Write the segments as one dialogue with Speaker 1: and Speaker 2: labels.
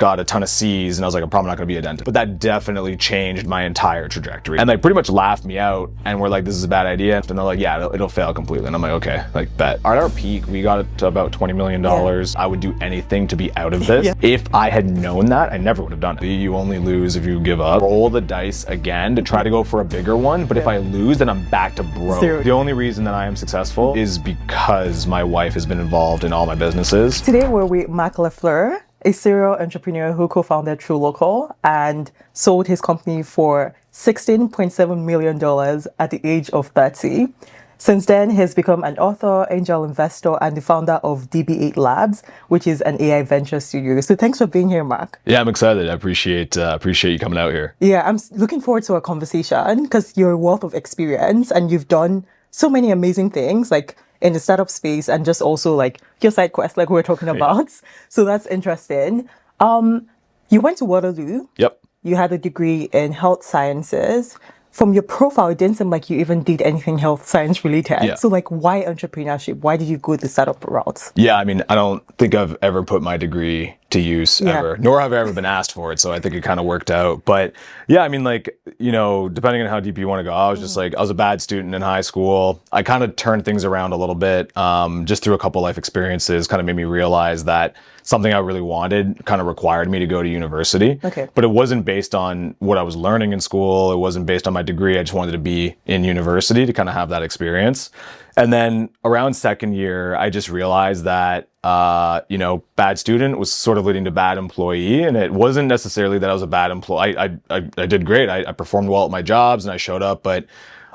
Speaker 1: got a ton of C's, and I was like, I'm probably not gonna be a dentist. But that definitely changed my entire trajectory. And like pretty much laughed me out and were like, this is a bad idea. And they're like, yeah, it'll fail completely. And I'm like, okay, like bet. At our peak, we got it to about $20 million. I would do anything to be out of this. If I had known that, I never would have done it. You only lose if you give up. Roll the dice again to try to go for a bigger one. But if I lose, then I'm back to broke. The only reason that I am successful is because my wife has been involved in all my businesses.
Speaker 2: Today we're with Marc Lafleur, a serial entrepreneur who co-founded truLOCAL and sold his company for $16.7 million at the age of 30. Since then, he's become an author, angel investor, and the founder of DB8 Labs, which is an AI venture studio. So thanks for being here, Marc.
Speaker 1: Yeah, I'm excited. I appreciate you coming out here.
Speaker 2: Yeah, I'm looking forward to a conversation because you're a wealth of experience and you've done so many amazing things, like in the startup space and just also like your side quest, like we were talking about. So that's interesting. You went to Waterloo.
Speaker 1: Yep.
Speaker 2: You had a degree in health sciences. From your profile, it didn't seem like you even did anything health science related. Yeah. So like, why entrepreneurship? Why did you go the startup route?
Speaker 1: Yeah, I mean, I don't think I've ever put my degree to use ever, nor have I ever been asked for it. So I think it kind of worked out. But yeah, I mean, like, you know, depending on how deep you want to go, I was just like, I was a bad student in high school. I kind of turned things around a little bit, just through a couple life experiences, kind of made me realize that something I really wanted kind of required me to go to university.
Speaker 2: Okay.
Speaker 1: But it wasn't based on what I was learning in school. It wasn't based on my degree. I just wanted to be in university to kind of have that experience. And then around second year, I just realized that, you know, bad student was sort of leading to bad employee. And it wasn't necessarily that I was a bad employee. I did great. I performed well at my jobs and I showed up, but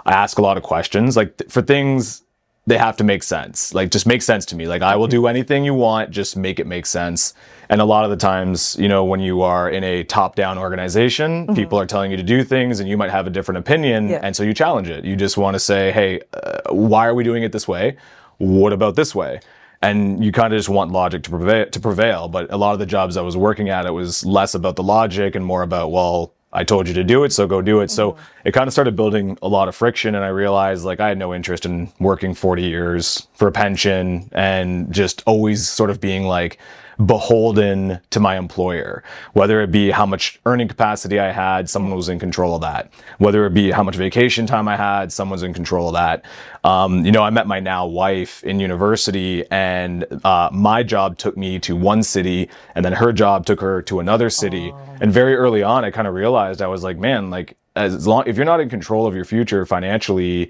Speaker 1: I ask a lot of questions. Like for things, they have to make sense. Like just make sense to me. Like I will do anything you want, just make it make sense. And a lot of the times, you know, when you are in a top-down organization, people are telling you to do things and you might have a different opinion. And so you challenge it. You just want to say, hey, why are we doing it this way? What about this way? And you kind of just want logic to prevail. But a lot of the jobs I was working at, it was less about the logic and more about, well, I told you to do it, so go do it. So it kind of started building a lot of friction, and I realized like I had no interest in working 40 years for a pension and just always sort of being like beholden to my employer, whether it be how much earning capacity I had, someone was in control of that. Whether it be how much vacation time I had, someone's in control of that. You know, I met my now wife in university, and my job took me to one city, and then her job took her to another city. And very early on, I kind of realized, I was like, man, like if you're not in control of your future financially,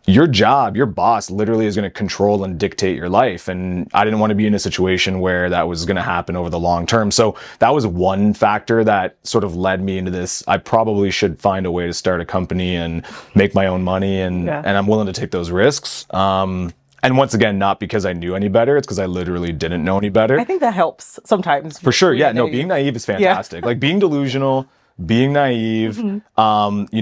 Speaker 1: your job, your boss literally is going to control and dictate your life. And I didn't want to be in a situation where that was going to happen over the long term. So that was one factor that sort of led me into this. I probably should find a way to start a company and make my own money. And I'm willing to take those risks. And once again, not because I knew any better. It's because I literally didn't know any better.
Speaker 2: I think that helps sometimes.
Speaker 1: For sure. Yeah. No, being naive is fantastic. Like being delusional, being naive, you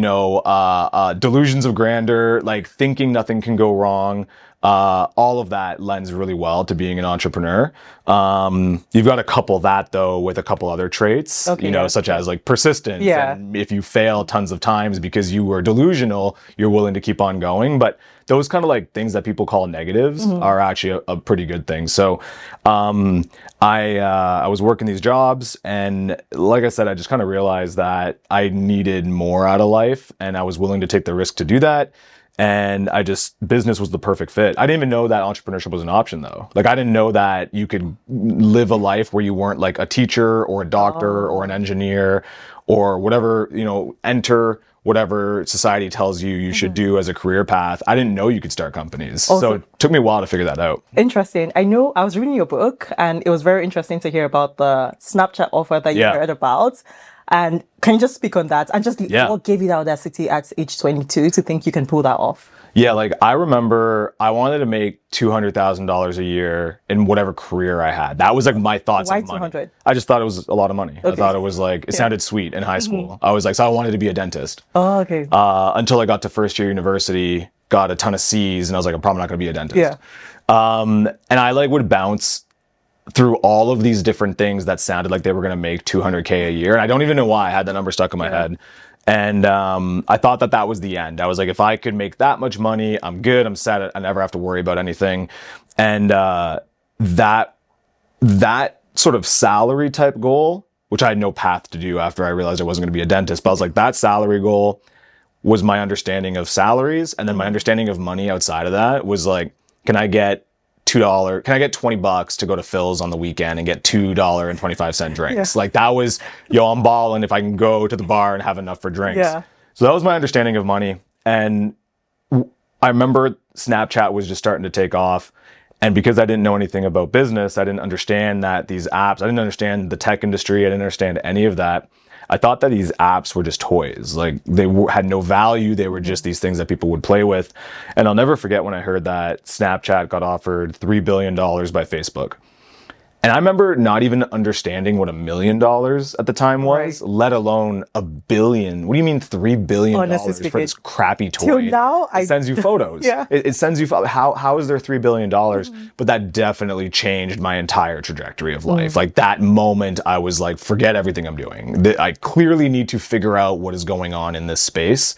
Speaker 1: know, delusions of grandeur, like thinking nothing can go wrong. All of that lends really well to being an entrepreneur. You've got to couple that though with a couple other traits, you know, such as like persistence. And if you fail tons of times because you were delusional, you're willing to keep on going. But those kind of like things that people call negatives are actually a pretty good thing. So, I was working these jobs, and like I said, I just kind of realized that I needed more out of life, and I was willing to take the risk to do that. And business was the perfect fit. I didn't even know that entrepreneurship was an option though. Like I didn't know that you could live a life where you weren't like a teacher or a doctor or an engineer or whatever, you know, enter whatever society tells you should do as a career path. I didn't know you could start companies. So it took me a while to figure that out.
Speaker 2: Interesting. I know I was reading your book and it was very interesting to hear about the Snapchat offer that you heard about. And can you just speak on that? And just what gave you the audacity at age 22 to think you can pull that off?
Speaker 1: Yeah, like I remember I wanted to make $200,000 a year in whatever career I had. That was like my thoughts of money.
Speaker 2: 200?
Speaker 1: I just thought it was a lot of money. I thought it was like, it sounded sweet in high school. I was like, so I wanted to be a dentist.
Speaker 2: Oh, okay.
Speaker 1: Until I got to first year university, got a ton of C's, and I was like, I'm probably not going to be a dentist. And I like would bounce through all of these different things that sounded like they were going to make $200K a year. And I don't even know why I had that number stuck in my head. And I thought that was the end. I was like, if I could make that much money, I'm good. I'm set. I never have to worry about anything. And that sort of salary type goal which I had no path to do after I realized I wasn't going to be a dentist. But I was like, that salary goal was my understanding of salaries. And then my understanding of money outside of that was like, can I get $2? Can I get $20 to go to Phil's on the weekend and get $2.25 drinks? Like that was, yo, I'm balling if I can go to the bar and have enough for drinks.
Speaker 2: Yeah.
Speaker 1: So that was my understanding of money. And I remember Snapchat was just starting to take off. And because I didn't know anything about business, I didn't understand that these apps, I didn't understand the tech industry. I didn't understand any of that. I thought that these apps were just toys. Like they had no value. They were just these things that people would play with. And I'll never forget when I heard that Snapchat got offered $3 billion by Facebook. And I remember not even understanding what $1 million at the time was, let alone $1 billion. What do you mean $3 billion for this crappy toy?
Speaker 2: Till now,
Speaker 1: it sends you photos. It sends you how is there $3 billion? But that definitely changed my entire trajectory of life. Like that moment, I was like, forget everything I'm doing. I clearly need to figure out what is going on in this space.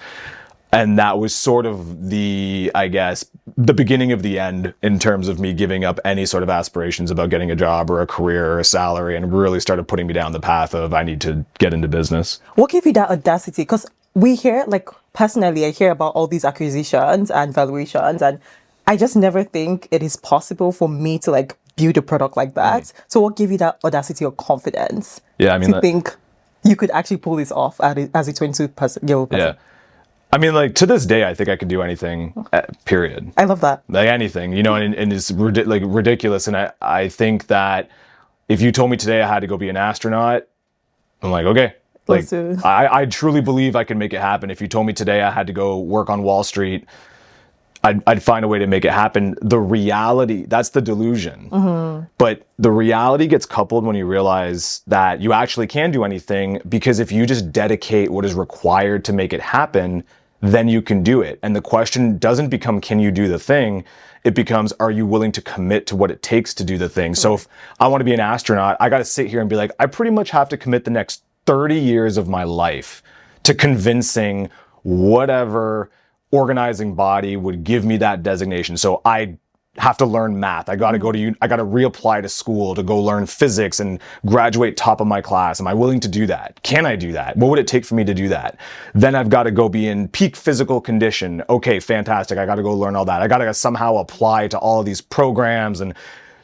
Speaker 1: And that was sort of the, I guess, the beginning of the end in terms of me giving up any sort of aspirations about getting a job or a career or a salary, and really started putting me down the path of I need to get into business.
Speaker 2: What gave you that audacity? Because we hear, like, personally, I hear about all these acquisitions and valuations, and I just never think it is possible for me to like build a product like that. So what gave you that audacity or confidence to think you could actually pull this off as a 22-year-old person?
Speaker 1: Yeah. I mean, like, to this day, I think I could do anything, period.
Speaker 2: I love that.
Speaker 1: Like, anything, you know, and it's like ridiculous. And I think that if you told me today I had to go be an astronaut, I'm like, okay. Like, I truly believe I can make it happen. If you told me today I had to go work on Wall Street, I'd find a way to make it happen. The reality, that's the delusion. But the reality gets coupled when you realize that you actually can do anything, because if you just dedicate what is required to make it happen, then you can do it. And the question doesn't become, can you do the thing? It becomes, are you willing to commit to what it takes to do the thing? So if I want to be an astronaut, I got to sit here and be like, I pretty much have to commit the next 30 years of my life to convincing whatever organizing body would give me that designation. So I have to learn math. I got to I got to reapply to school to go learn physics and graduate top of my class. Am I willing to do that? Can I do that? What would it take for me to do that? Then I've got to go be in peak physical condition. Okay, fantastic. I got to go learn all that. I got to somehow apply to all of these programs and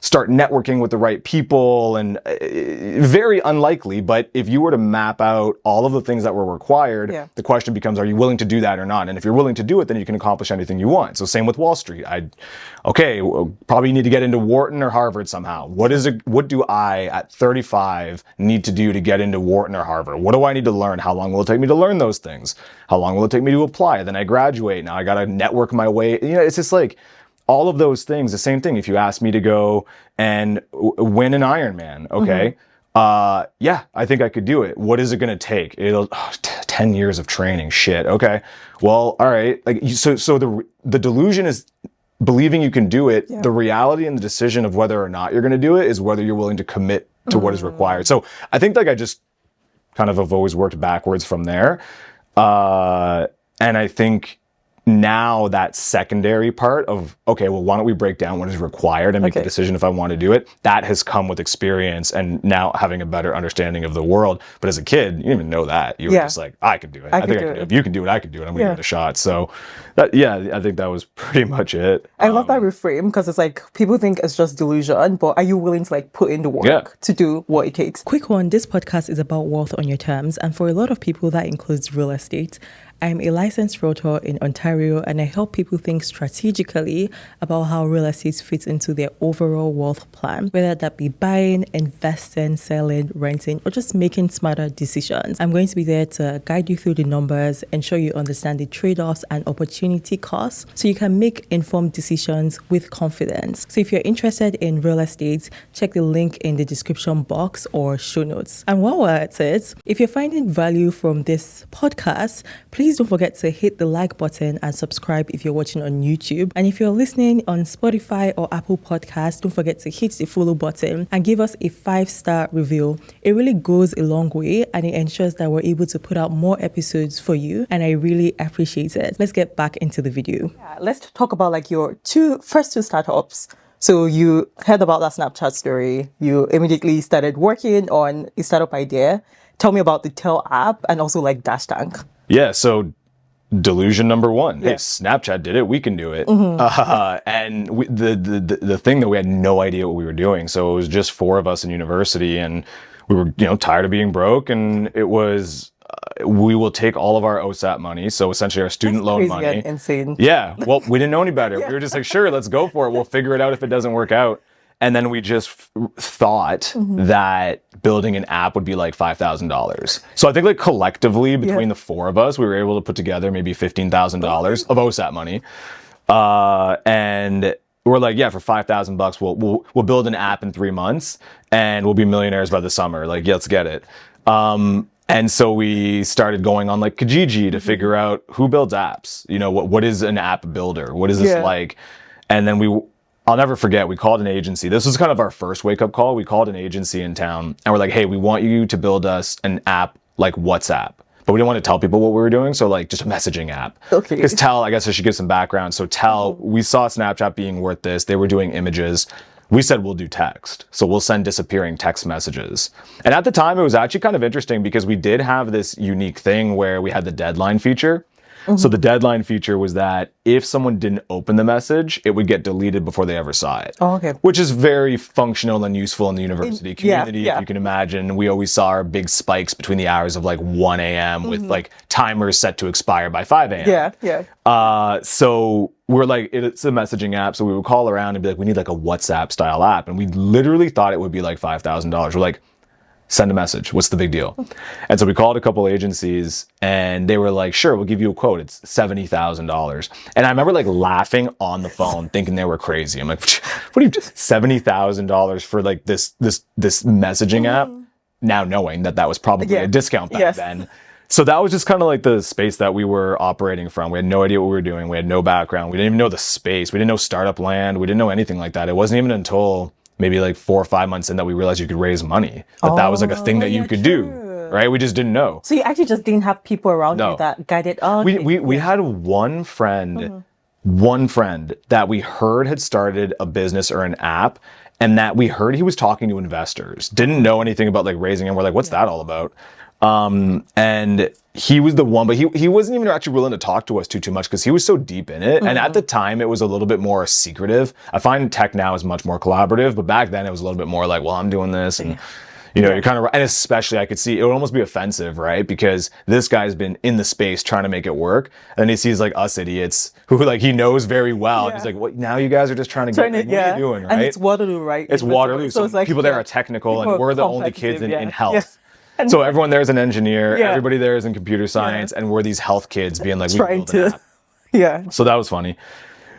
Speaker 1: start networking with the right people, and very unlikely. But if you were to map out all of the things that were required, the question becomes, are you willing to do that or not? And if you're willing to do it, then you can accomplish anything you want. So same with Wall Street. Probably need to get into Wharton or Harvard somehow. What do I at 35 need to do to get into Wharton or Harvard? What do I need to learn? How long will it take me to learn those things? How long will it take me to apply? Then I graduate. Now I got to network my way. You know, it's just like, all of those things, the same thing. If you ask me to go and win an Ironman, okay, I think I could do it. What is it going to take? 10 years of training. Shit. Okay. Well, all right. Like, so the delusion is believing you can do it. The reality and the decision of whether or not you're going to do it is whether you're willing to commit to what is required. So I think like I just kind of have always worked backwards from there. And I think now that secondary part of, okay, well, why don't we break down what is required and make the decision if I want to do it? That has come with experience and now having a better understanding of the world. But as a kid, you didn't even know that. You were just like, I can do it. I think I can do it. If you can do it, I can do it. I'm going to give it a shot. So I think that was pretty much it.
Speaker 2: I love that reframe, because it's like, people think it's just delusion, but are you willing to like put in the work to do what it takes? Quick one, this podcast is about wealth on your terms. And for a lot of people, that includes real estate. I'm a licensed realtor in Ontario, and I help people think strategically about how real estate fits into their overall wealth plan, whether that be buying, investing, selling, renting, or just making smarter decisions. I'm going to be there to guide you through the numbers, ensure you understand the trade-offs and opportunity costs, so you can make informed decisions with confidence. So if you're interested in real estate, check the link in the description box or show notes. And while we're at it, if you're finding value from this podcast, please don't forget to hit the like button and subscribe if you're watching on YouTube. And if you're listening on Spotify or Apple Podcasts, don't forget to hit the follow button and give us a 5-star review. It really goes a long way, and it ensures that we're able to put out more episodes for you, and I really appreciate it. Let's get back into the video. Let's talk about like your first two startups. So you heard about that Snapchat story. You immediately started working on a startup idea. Tell me about the Tell app and also like Dash Tank.
Speaker 1: Yeah. So delusion number one. Hey,
Speaker 2: Yeah.
Speaker 1: Snapchat did it. We can do it. And the thing that we had no idea what we were doing. So it was just four of us in university, and we were tired of being broke, and it was we will take all of our OSAP money, so essentially our student loan
Speaker 2: Crazy
Speaker 1: money.
Speaker 2: and insane.
Speaker 1: Yeah. Well, we didn't know any better. We were just like, sure, let's go for it. We'll figure it out if it doesn't work out. And then we just thought that building an app would be like $5,000. So I think like collectively between the four of us, we were able to put together maybe $15,000 of OSAP money. And we're like, yeah, for $5,000, we'll build an app in 3 months and we'll be millionaires by the summer. Like, yeah, let's get it. And so we started going on like Kijiji to figure out who builds apps. What is an app builder? What is this like? And then I'll never forget, we called an agency. This was kind of our first wake-up call. We called an agency in town and we're like, hey, we want you to build us an app like WhatsApp. But we didn't want to tell people what we were doing, so like just a messaging app.
Speaker 2: Okay.
Speaker 1: Because Tell, I guess I should give some background. So Tell, we saw Snapchat being worth this. They were doing images. We said, we'll do text. So we'll send disappearing text messages. And at the time, it was actually kind of interesting because we did have this unique thing where we had the deadline feature. So the deadline feature was that if someone didn't open the message, it would get deleted before they ever saw it.
Speaker 2: Oh, okay.
Speaker 1: Which is very functional and useful in the university community.
Speaker 2: yeah.
Speaker 1: If you can imagine, we always saw our big spikes between the hours of like 1 a.m. with like timers set to expire by 5 a.m.
Speaker 2: Yeah.
Speaker 1: So we're like, it's a messaging app. So we would call around and be like, we need like a WhatsApp style app. And we literally thought it would be like $5,000. We're like, send a message. What's the big deal? And so we called a couple agencies and they were like, sure, we'll give you a quote. It's $70,000. And I remember like laughing on the phone thinking they were crazy. I'm like, what do you, $70,000 for like this messaging app? Now knowing that was probably a discount back then. So that was just kind of like the space that we were operating from. We had no idea what we were doing. We had no background. We didn't even know the space. We didn't know startup land. We didn't know anything like that. It wasn't even until maybe like 4 or 5 months in that we realized you could raise money. That was like a thing that you could do, right? We just didn't know.
Speaker 2: So you actually just didn't have people around you that guided. Oh, okay.
Speaker 1: We had one friend that we heard had started a business or an app, and that we heard he was talking to investors. Didn't know anything about like raising, and we're like, what's that all about? And he was the one, but he wasn't even actually willing to talk to us too much because he was so deep in it. And at the time, it was a little bit more secretive. I find tech now is much more collaborative, but back then it was a little bit more like, well, I'm doing this, and you're kind of, and especially I could see it would almost be offensive, right? Because this guy's been in the space trying to make it work, and then he sees like us idiots who like he knows very well. And he's like, what? Now you guys are just trying to get what are you doing, right?
Speaker 2: And it's Waterloo, right?
Speaker 1: It's Waterloo, so it's like people there are technical, and we're the only kids in health. So everyone there is an engineer, everybody there is in computer science, and we're these health kids being like,
Speaker 2: trying to,
Speaker 1: So that was funny.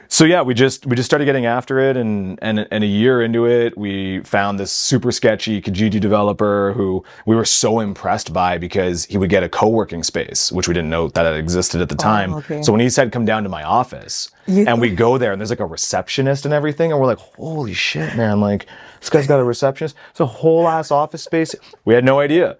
Speaker 1: So yeah, we just started getting after it, and a year into it, we found this super sketchy Kijiji developer who we were so impressed by because he would get a co-working space, which we didn't know that it existed at the time. So when he said, come down to my office, and we go there, and there's like a receptionist and everything, and we're like, holy shit, man, like this guy's got a receptionist. It's a whole ass office space. We had no idea.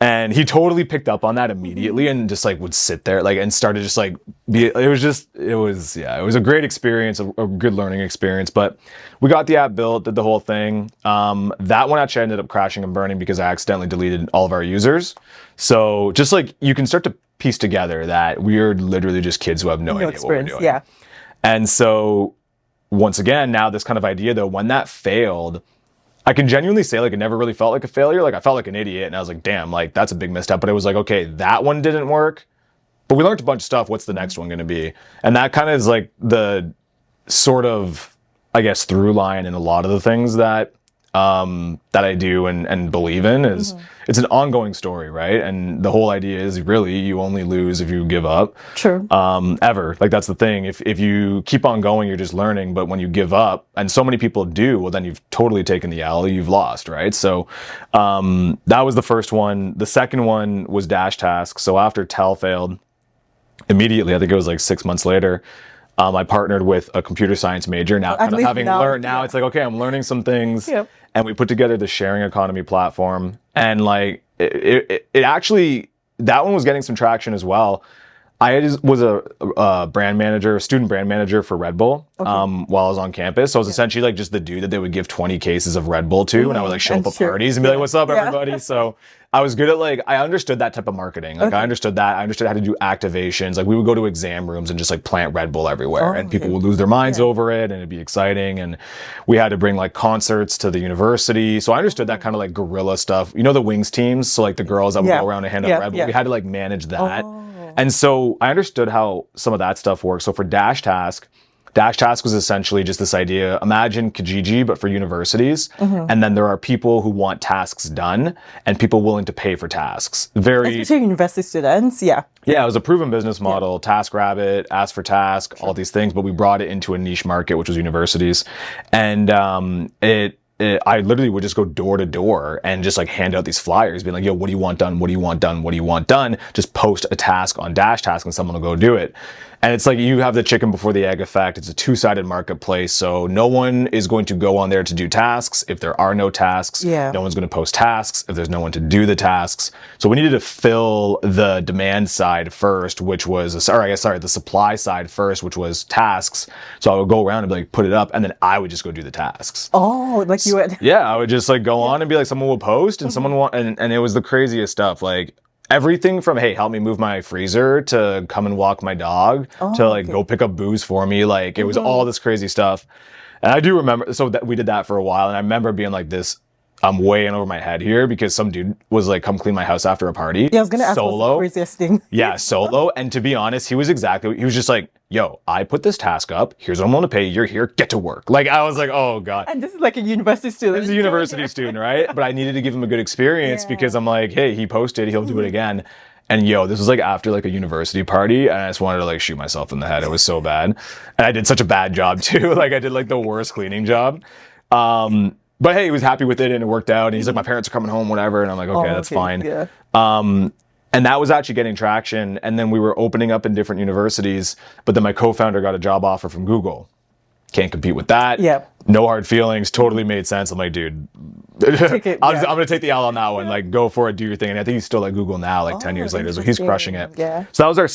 Speaker 1: And he totally picked up on that immediately and just like would sit there like and started just like it was a great experience, a good learning experience. But we got the app built, did the whole thing. That one actually ended up crashing and burning because I accidentally deleted all of our users. So just like you can start to piece together that we're literally just kids who have no idea what we're doing.
Speaker 2: Yeah.
Speaker 1: And so once again, now this kind of idea though, when that failed, I can genuinely say like it never really felt like a failure. Like I felt like an idiot and I was like, damn, like that's a big misstep. But it was like, okay, that one didn't work, but we learned a bunch of stuff. What's the next one going to be? And that kind of is like the sort of, I guess, through line in a lot of the things that I do and believe in is it's an ongoing story, right? And the whole idea is really you only lose if you give up.
Speaker 2: True.
Speaker 1: Ever. Like that's the thing. If you keep on going, you're just learning. But when you give up, and so many people do, well, then you've totally taken the L. You've lost, right? So that was the first one. The second one was Dash Task. So after Tell failed, immediately, I think it was like 6 months later, I partnered with a computer science major. Now, kind of having learned, now it's like, okay, I'm learning some things. And we put together the sharing economy platform. And like, it actually, that one was getting some traction as well. was a brand manager, student brand manager for Red Bull while I was on campus. So I was essentially like just the dude that they would give 20 cases of Red Bull to, and I would like show up at parties and be like, "What's up, everybody?" So I was good at like, I understood that type of marketing. Like I understood that. I understood how to do activations. Like we would go to exam rooms and just like plant Red Bull everywhere, and people would lose their minds over it, and it'd be exciting. And we had to bring like concerts to the university. So I understood that kind of like guerrilla stuff. You know, the wings teams. So like the girls that would go around and hand out Red Bull. We had to like manage that. And so I understood how some of that stuff works. So for Dash Task was essentially just this idea. Imagine Kijiji, but for universities. And then there are people who want tasks done and people willing to pay for tasks.
Speaker 2: Especially university students, yeah.
Speaker 1: Yeah, it was a proven business model. TaskRabbit, Ask for Task, all these things, but we brought it into a niche market, which was universities. And I literally would just go door to door and just like hand out these flyers, being like, "Yo, what do you want done? What do you want done? What do you want done?" Just post a task on Dash Task and someone will go do it. And it's like you have the chicken before the egg effect. It's a two-sided marketplace. So no one is going to go on there to do tasks if there are no tasks. No one's going to post tasks if there's no one to do the tasks. So we needed to fill the demand side first, which was, the supply side first, which was tasks. So I would go around and be like, put it up, and then I would just go do the tasks.
Speaker 2: Oh, like you would?
Speaker 1: Yeah, I would just like go on and be like, someone will post and and it was the craziest stuff. Like, everything from, hey, help me move my freezer, to come and walk my dog, to like go pick up booze for me. Like it was all this crazy stuff. And I do remember, so that we did that for a while. And I remember being like I'm way in over my head here, because some dude was like, come clean my house after a party.
Speaker 2: Yeah, I was going to ask what's the craziest thing.
Speaker 1: Yeah, solo. And to be honest, he was just like, "Yo, I put this task up. Here's what I'm going to pay. You're here. Get to work." Like, I was like, oh God.
Speaker 2: And this is like a university student.
Speaker 1: This is a university student, right? But I needed to give him a good experience because I'm like, hey, he posted, he'll do it again. And yo, this was like after like a university party, and I just wanted to like shoot myself in the head. It was so bad. And I did such a bad job too. Like I did like the worst cleaning job. But hey, he was happy with it and it worked out. And he's like, "My parents are coming home, whatever." And I'm like, okay, that's fine.
Speaker 2: Yeah.
Speaker 1: And that was actually getting traction. And then we were opening up in different universities. But then my co-founder got a job offer from Google. Can't compete with that.
Speaker 2: Yep.
Speaker 1: No hard feelings. Totally made sense. I'm like, dude, I'm going to take the L on that one. Like, go for it, do your thing. And I think he's still at Google now, like 10 years later. So he's crushing it.
Speaker 2: Yeah.
Speaker 1: So that was our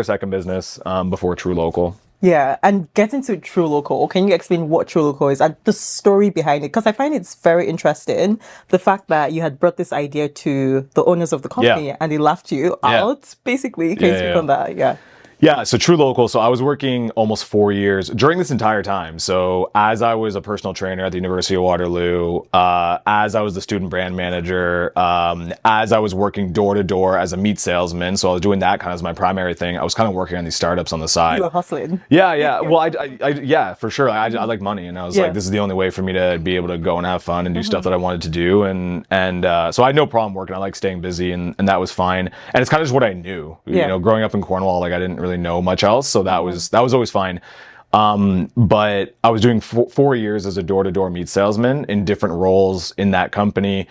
Speaker 1: second business before truLOCAL.
Speaker 2: Yeah, and getting to truLOCAL, can you explain what truLOCAL is and the story behind it? Because I find it's very interesting, the fact that you had brought this idea to the owners of the company and they laughed you out, basically. Can you speak on that? Yeah.
Speaker 1: Yeah, so truLOCAL. So I was working almost 4 years during this entire time. So as I was a personal trainer at the University of Waterloo, as I was the student brand manager, as I was working door to door as a meat salesman. So I was doing that kind of as my primary thing. I was kind of working on these startups on the side.
Speaker 2: You were hustling.
Speaker 1: Yeah. Well, yeah, for sure. I like money, and I was like, this is the only way for me to be able to go and have fun and do stuff that I wanted to do. And so I had no problem working. I like staying busy, and that was fine. And it's kind of just what I knew. You know, growing up in Cornwall, like I didn't really know much else, so that was always fine. But I was doing 4 years as a door-to-door meat salesman in different roles in that company,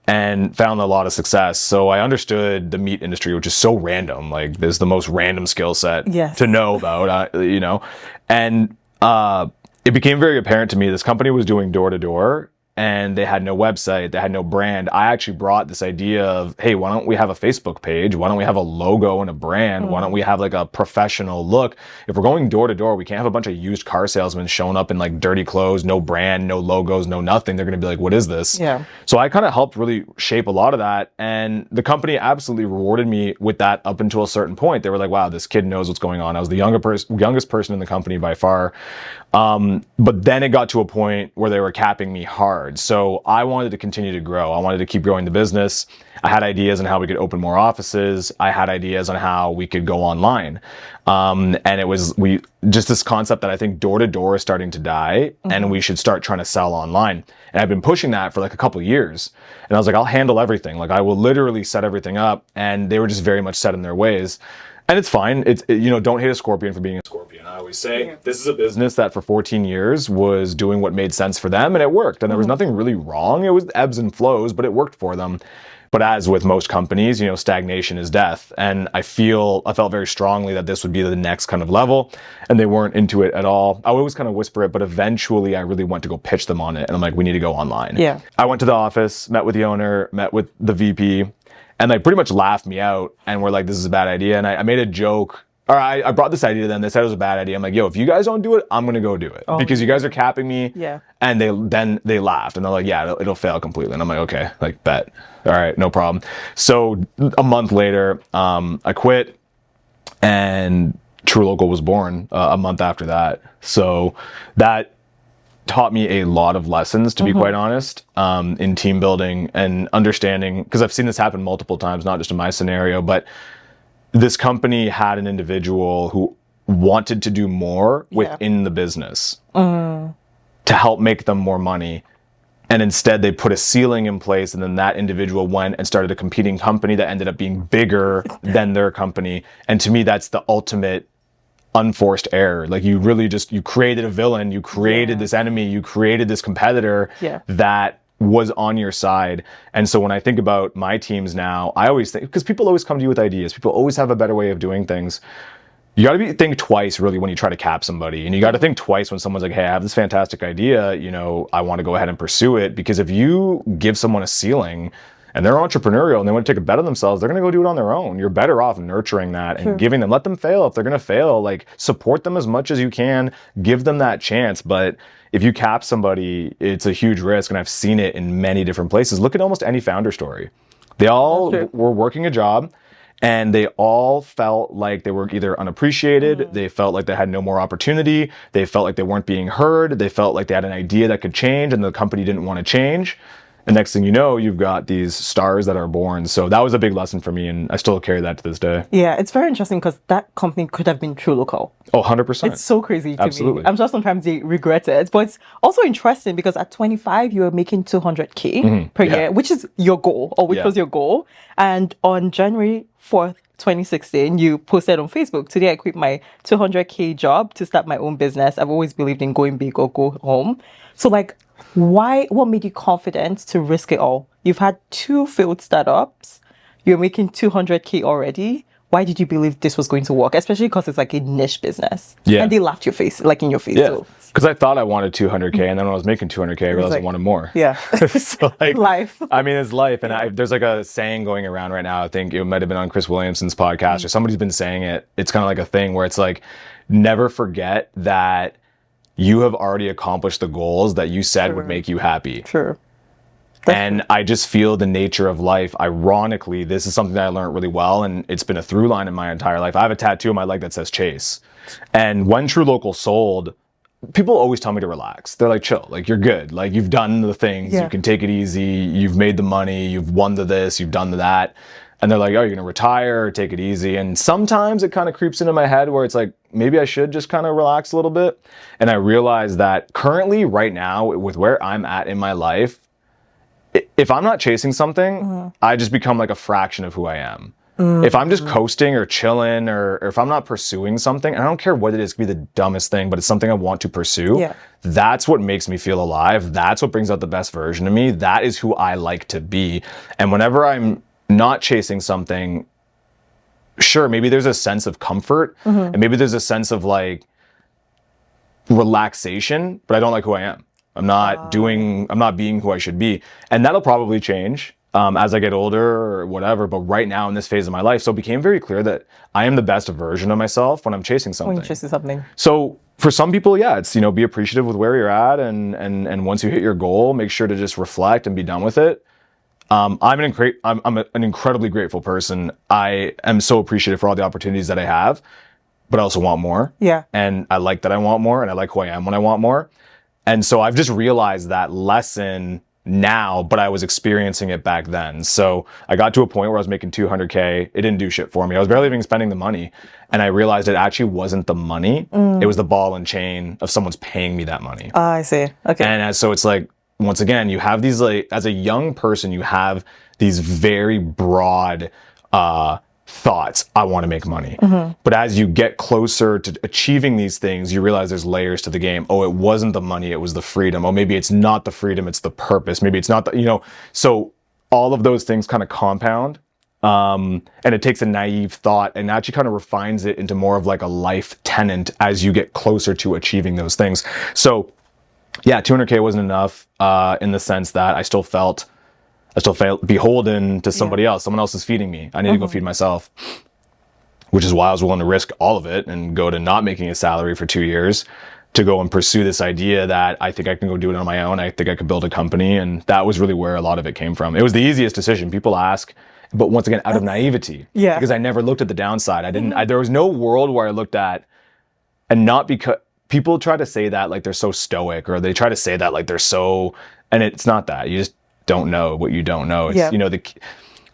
Speaker 1: and found a lot of success. So I understood the meat industry, which is so random. Like, there's the most random skill set to know about, you know. And it became very apparent to me this company was doing door-to-door, and they had no website, they had no brand. I actually brought this idea of, hey, why don't we have a Facebook page? Why don't we have a logo and a brand? Why don't we have like a professional look? If we're going door to door, we can't have a bunch of used car salesmen showing up in like dirty clothes, no brand, no logos, no nothing. They're going to be like, what is this? Yeah. So I kind of helped really shape a lot of that. And the company absolutely rewarded me with that up until a certain point. They were like, wow, this kid knows what's going on. I was the youngest person in the company by far. But then it got to a point where they were capping me hard. So I wanted to continue to grow. I wanted to keep growing the business. I had ideas on how we could open more offices. I had ideas on how we could go online. And it was just this concept that I think door to door is starting to die, and we should start trying to sell online. And I've been pushing that for like a couple of years. And I was like, I'll handle everything. Like, I will literally set everything up. And they were just very much set in their ways. And it's fine. Don't hate a scorpion for being a scorpion. I always say this is a business that for 14 years was doing what made sense for them, and it worked. And there was nothing really wrong. It was ebbs and flows, but it worked for them. But as with most companies, you know, stagnation is death. And I felt very strongly that this would be the next kind of level, and they weren't into it at all. I would always kind of whisper it, but eventually I really went to go pitch them on it. And I'm like, we need to go online.
Speaker 2: Yeah.
Speaker 1: I went to the office, met with the owner, met with the VP, and they pretty much laughed me out and were like, this is a bad idea. And I made a joke. Or I brought this idea to them. They said it was a bad idea. I'm like, yo, if you guys don't do it, I'm going to go do it. Because you guys are capping me.
Speaker 2: Yeah.
Speaker 1: And they laughed. And they're like, yeah, it'll fail completely. And I'm like, okay, like, bet. All right, no problem. So a month later, I quit. And truLOCAL was born a month after that. So that taught me a lot of lessons, to be quite honest, in team building and understanding. Because I've seen this happen multiple times, not just in my scenario, but this company had an individual who wanted to do more within the business to help make them more money. And instead they put a ceiling in place, and then that individual went and started a competing company that ended up being bigger than their company. And to me, that's the ultimate unforced error. Like, you really you created a villain, you created this enemy, you created this competitor that was on your side. And so when I think about my teams now, I always think, because people always come to you with ideas, people always have a better way of doing things. You got to think twice really when you try to cap somebody, and you got to think twice when someone's like, hey, I have this fantastic idea, you know, I want to go ahead and pursue it. Because if you give someone a ceiling and they're entrepreneurial and they want to take a bet on themselves, they're going to go do it on their own. You're better off nurturing that and giving them, let them fail. If they're going to fail, like, support them as much as you can, give them that chance. But if you cap somebody, it's a huge risk. And I've seen it in many different places. Look at almost any founder story. They all were working a job, and they all felt like they were either unappreciated, they felt like they had no more opportunity, they felt like they weren't being heard, they felt like they had an idea that could change and the company didn't want to change. And next thing you know, you've got these stars that are born. So that was a big lesson for me, and I still carry that to this day.
Speaker 2: Yeah, it's very interesting because that company could have been truLOCAL.
Speaker 1: Oh, 100%.
Speaker 2: It's so crazy to
Speaker 1: Absolutely.
Speaker 2: me. I'm sure sometimes they regret it. But it's also interesting because at 25, you were making 200K per year, which is your goal, or which was your goal. And on January 4th, 2016, you posted on Facebook, today I quit my 200K job to start my own business. I've always believed in going big or go home. So, like, what made you confident to risk it all? You've had 2 failed startups. You're making 200K already. Why did you believe this was going to work? Especially because it's like a niche business. Yeah. And they laughed in your face.
Speaker 1: Yeah. Because I thought I wanted 200K, and then when I was making 200K, I realized I wanted more.
Speaker 2: Yeah.
Speaker 1: So, like,
Speaker 2: life.
Speaker 1: I mean, it's life. And there's like a saying going around right now. I think it might have been on Chris Williamson's podcast, or somebody's been saying it. It's kind of like a thing where it's like, never forget that you have already accomplished the goals that you said would make you happy.
Speaker 2: Sure.
Speaker 1: And I just feel the nature of life. Ironically, this is something that I learned really well, and it's been a through line in my entire life. I have a tattoo on my leg that says Chase. And when truLOCAL sold, people always tell me to relax. They're like, chill, like, you're good. Like, you've done the things, you can take it easy, you've made the money, you've won the this, you've done the that. And they're like, oh, you're going to retire, take it easy. And sometimes it kind of creeps into my head where it's like, maybe I should just kind of relax a little bit. And I realize that currently, right now, with where I'm at in my life, if I'm not chasing something, I just become like a fraction of who I am. If I'm just coasting or chilling, or if I'm not pursuing something, and I don't care what it is, it could be the dumbest thing, but it's something I want to pursue, that's what makes me feel alive. That's what brings out the best version of me. That is who I like to be. And whenever I'm not chasing something, sure, maybe there's a sense of comfort, and maybe there's a sense of like relaxation, but I don't like who I am. I'm not being who I should be. And that'll probably change as I get older or whatever. But right now in this phase of my life, so it became very clear that I am the best version of myself when I'm chasing something.
Speaker 2: When you're chasing something.
Speaker 1: So for some people, yeah, it's, be appreciative with where you're at. And once you hit your goal, make sure to just reflect and be done with it. I'm an incredibly grateful person. I am so appreciative for all the opportunities that I have, but I also want more.
Speaker 2: Yeah.
Speaker 1: And I like that I want more, and I like who I am when I want more. And so I've just realized that lesson now, but I was experiencing it back then. So I got to a point where I was making 200K. It didn't do shit for me. I was barely even spending the money. And I realized it actually wasn't the money. It was the ball and chain of someone's paying me that money.
Speaker 2: I see. Okay.
Speaker 1: And so it's like, once again, you have these, like, as a young person, you have these very broad thoughts. I want to make money. But as you get closer to achieving these things, you realize there's layers to the game. Oh, it wasn't the money, it was the freedom. Oh, maybe it's not the freedom, it's the purpose. Maybe it's not the, so all of those things kind of compound. And it takes a naive thought and actually kind of refines it into more of like a life tenant as you get closer to achieving those things. So yeah, 200K wasn't enough, in the sense that I still felt beholden to somebody else. Someone else is feeding me. I need to go feed myself, which is why I was willing to risk all of it and go to not making a salary for 2 years to go and pursue this idea that I think I can go do it on my own. I think I could build a company. And that was really where a lot of it came from. It was the easiest decision. People ask, but once again, out of naivety, because I never looked at the downside. There was no world where I looked at, and not because people try to say that like they're so stoic, or they try to say that like they're so, and it's not that. You just don't know what you don't know. It's, you know,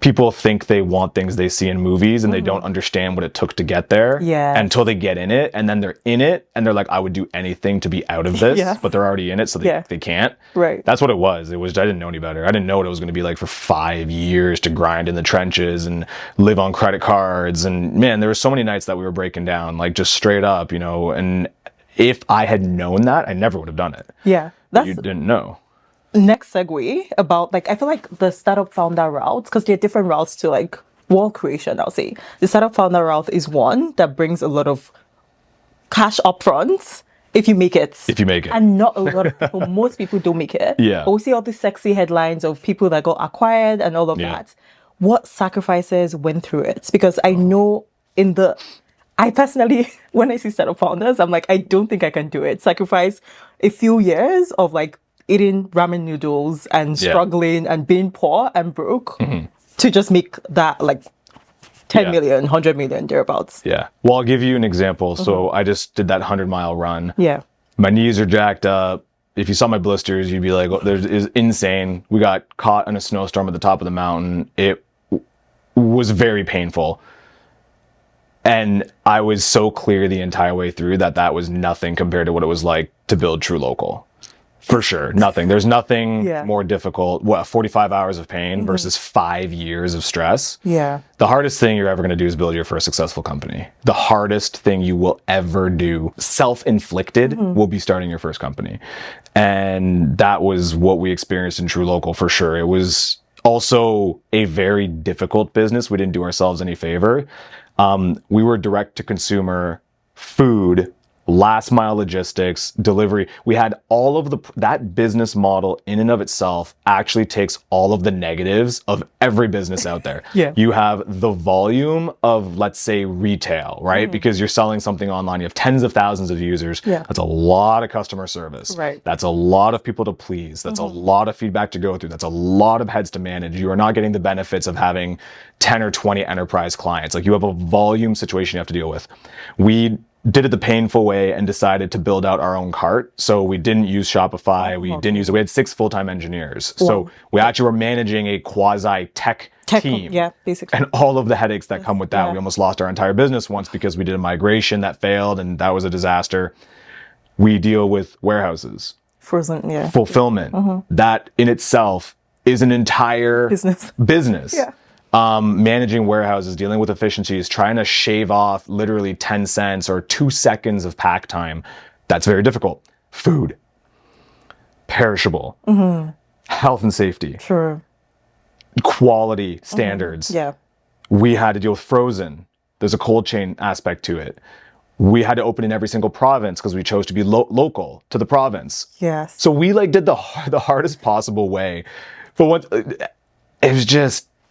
Speaker 1: people think they want things they see in movies and they don't understand what it took to get there until they get in it. And then they're in it and they're like, I would do anything to be out of this, but they're already in it. So they can't. Right. That's what it was. I didn't know any better. I didn't know what it was going to be like for 5 years to grind in the trenches and live on credit cards. And man, there were so many nights that we were breaking down, like just straight up, you know, and if I had known that, I never would have done it. Yeah. You didn't know.
Speaker 2: Next segue about, like, I feel like the startup founder route, because there are different routes to like wealth creation, I'll say. The startup founder route is one that brings a lot of cash upfront if you make it.
Speaker 1: If you make it.
Speaker 2: And not a lot of people, most people don't make it.
Speaker 1: Yeah.
Speaker 2: But we see all these sexy headlines of people that got acquired and all of that. What sacrifices went through it? Because I know I personally, when I see startup founders, I'm like, I don't think I can do it. Sacrifice a few years of like eating ramen noodles and struggling and being poor and broke to just make that like 10 million, 100 million, thereabouts.
Speaker 1: Yeah. Well, I'll give you an example. So I just did that 100-mile run.
Speaker 2: Yeah.
Speaker 1: My knees are jacked up. If you saw my blisters, you'd be like, oh, it's insane. We got caught in a snowstorm at the top of the mountain. It was very painful. And I was so clear the entire way through that was nothing compared to what it was like to build truLOCAL. For sure. Nothing. There's nothing more difficult. 45 hours of pain versus 5 years of stress.
Speaker 2: Yeah.
Speaker 1: The hardest thing you're ever going to do is build your first successful company. The hardest thing you will ever do, self-inflicted, will be starting your first company. And that was what we experienced in truLOCAL for sure. It was also a very difficult business. We didn't do ourselves any favor. We were direct to consumer food, last mile logistics, delivery. We had all of that business model in and of itself actually takes all of the negatives of every business out there. You have the volume of, let's say, retail, right? Because you're selling something online. You have tens of thousands of users. That's a lot of customer service. That's a lot of people to please. That's a lot of feedback to go through. That's a lot of heads to manage. You are not getting the benefits of having 10 or 20 enterprise clients. Like, you have a volume situation you have to deal with. We did it the painful way and decided to build out our own cart. So we didn't use Shopify. We had 6 full-time engineers. So we actually were managing a quasi-tech team.
Speaker 2: Yeah, basically.
Speaker 1: And all of the headaches that come with that. We almost lost our entire business once because we did a migration that failed, and that was a disaster. We deal with warehouses.
Speaker 2: Frozen,
Speaker 1: fulfillment. That in itself is an entire business. Managing warehouses, dealing with efficiencies, trying to shave off literally 10 cents or 2 seconds of pack time. That's very difficult. Food, perishable, health and safety, quality standards. We had to deal with frozen. There's a cold chain aspect to it. We had to open in every single province because we chose to be local to the province. So we did the hardest possible way. But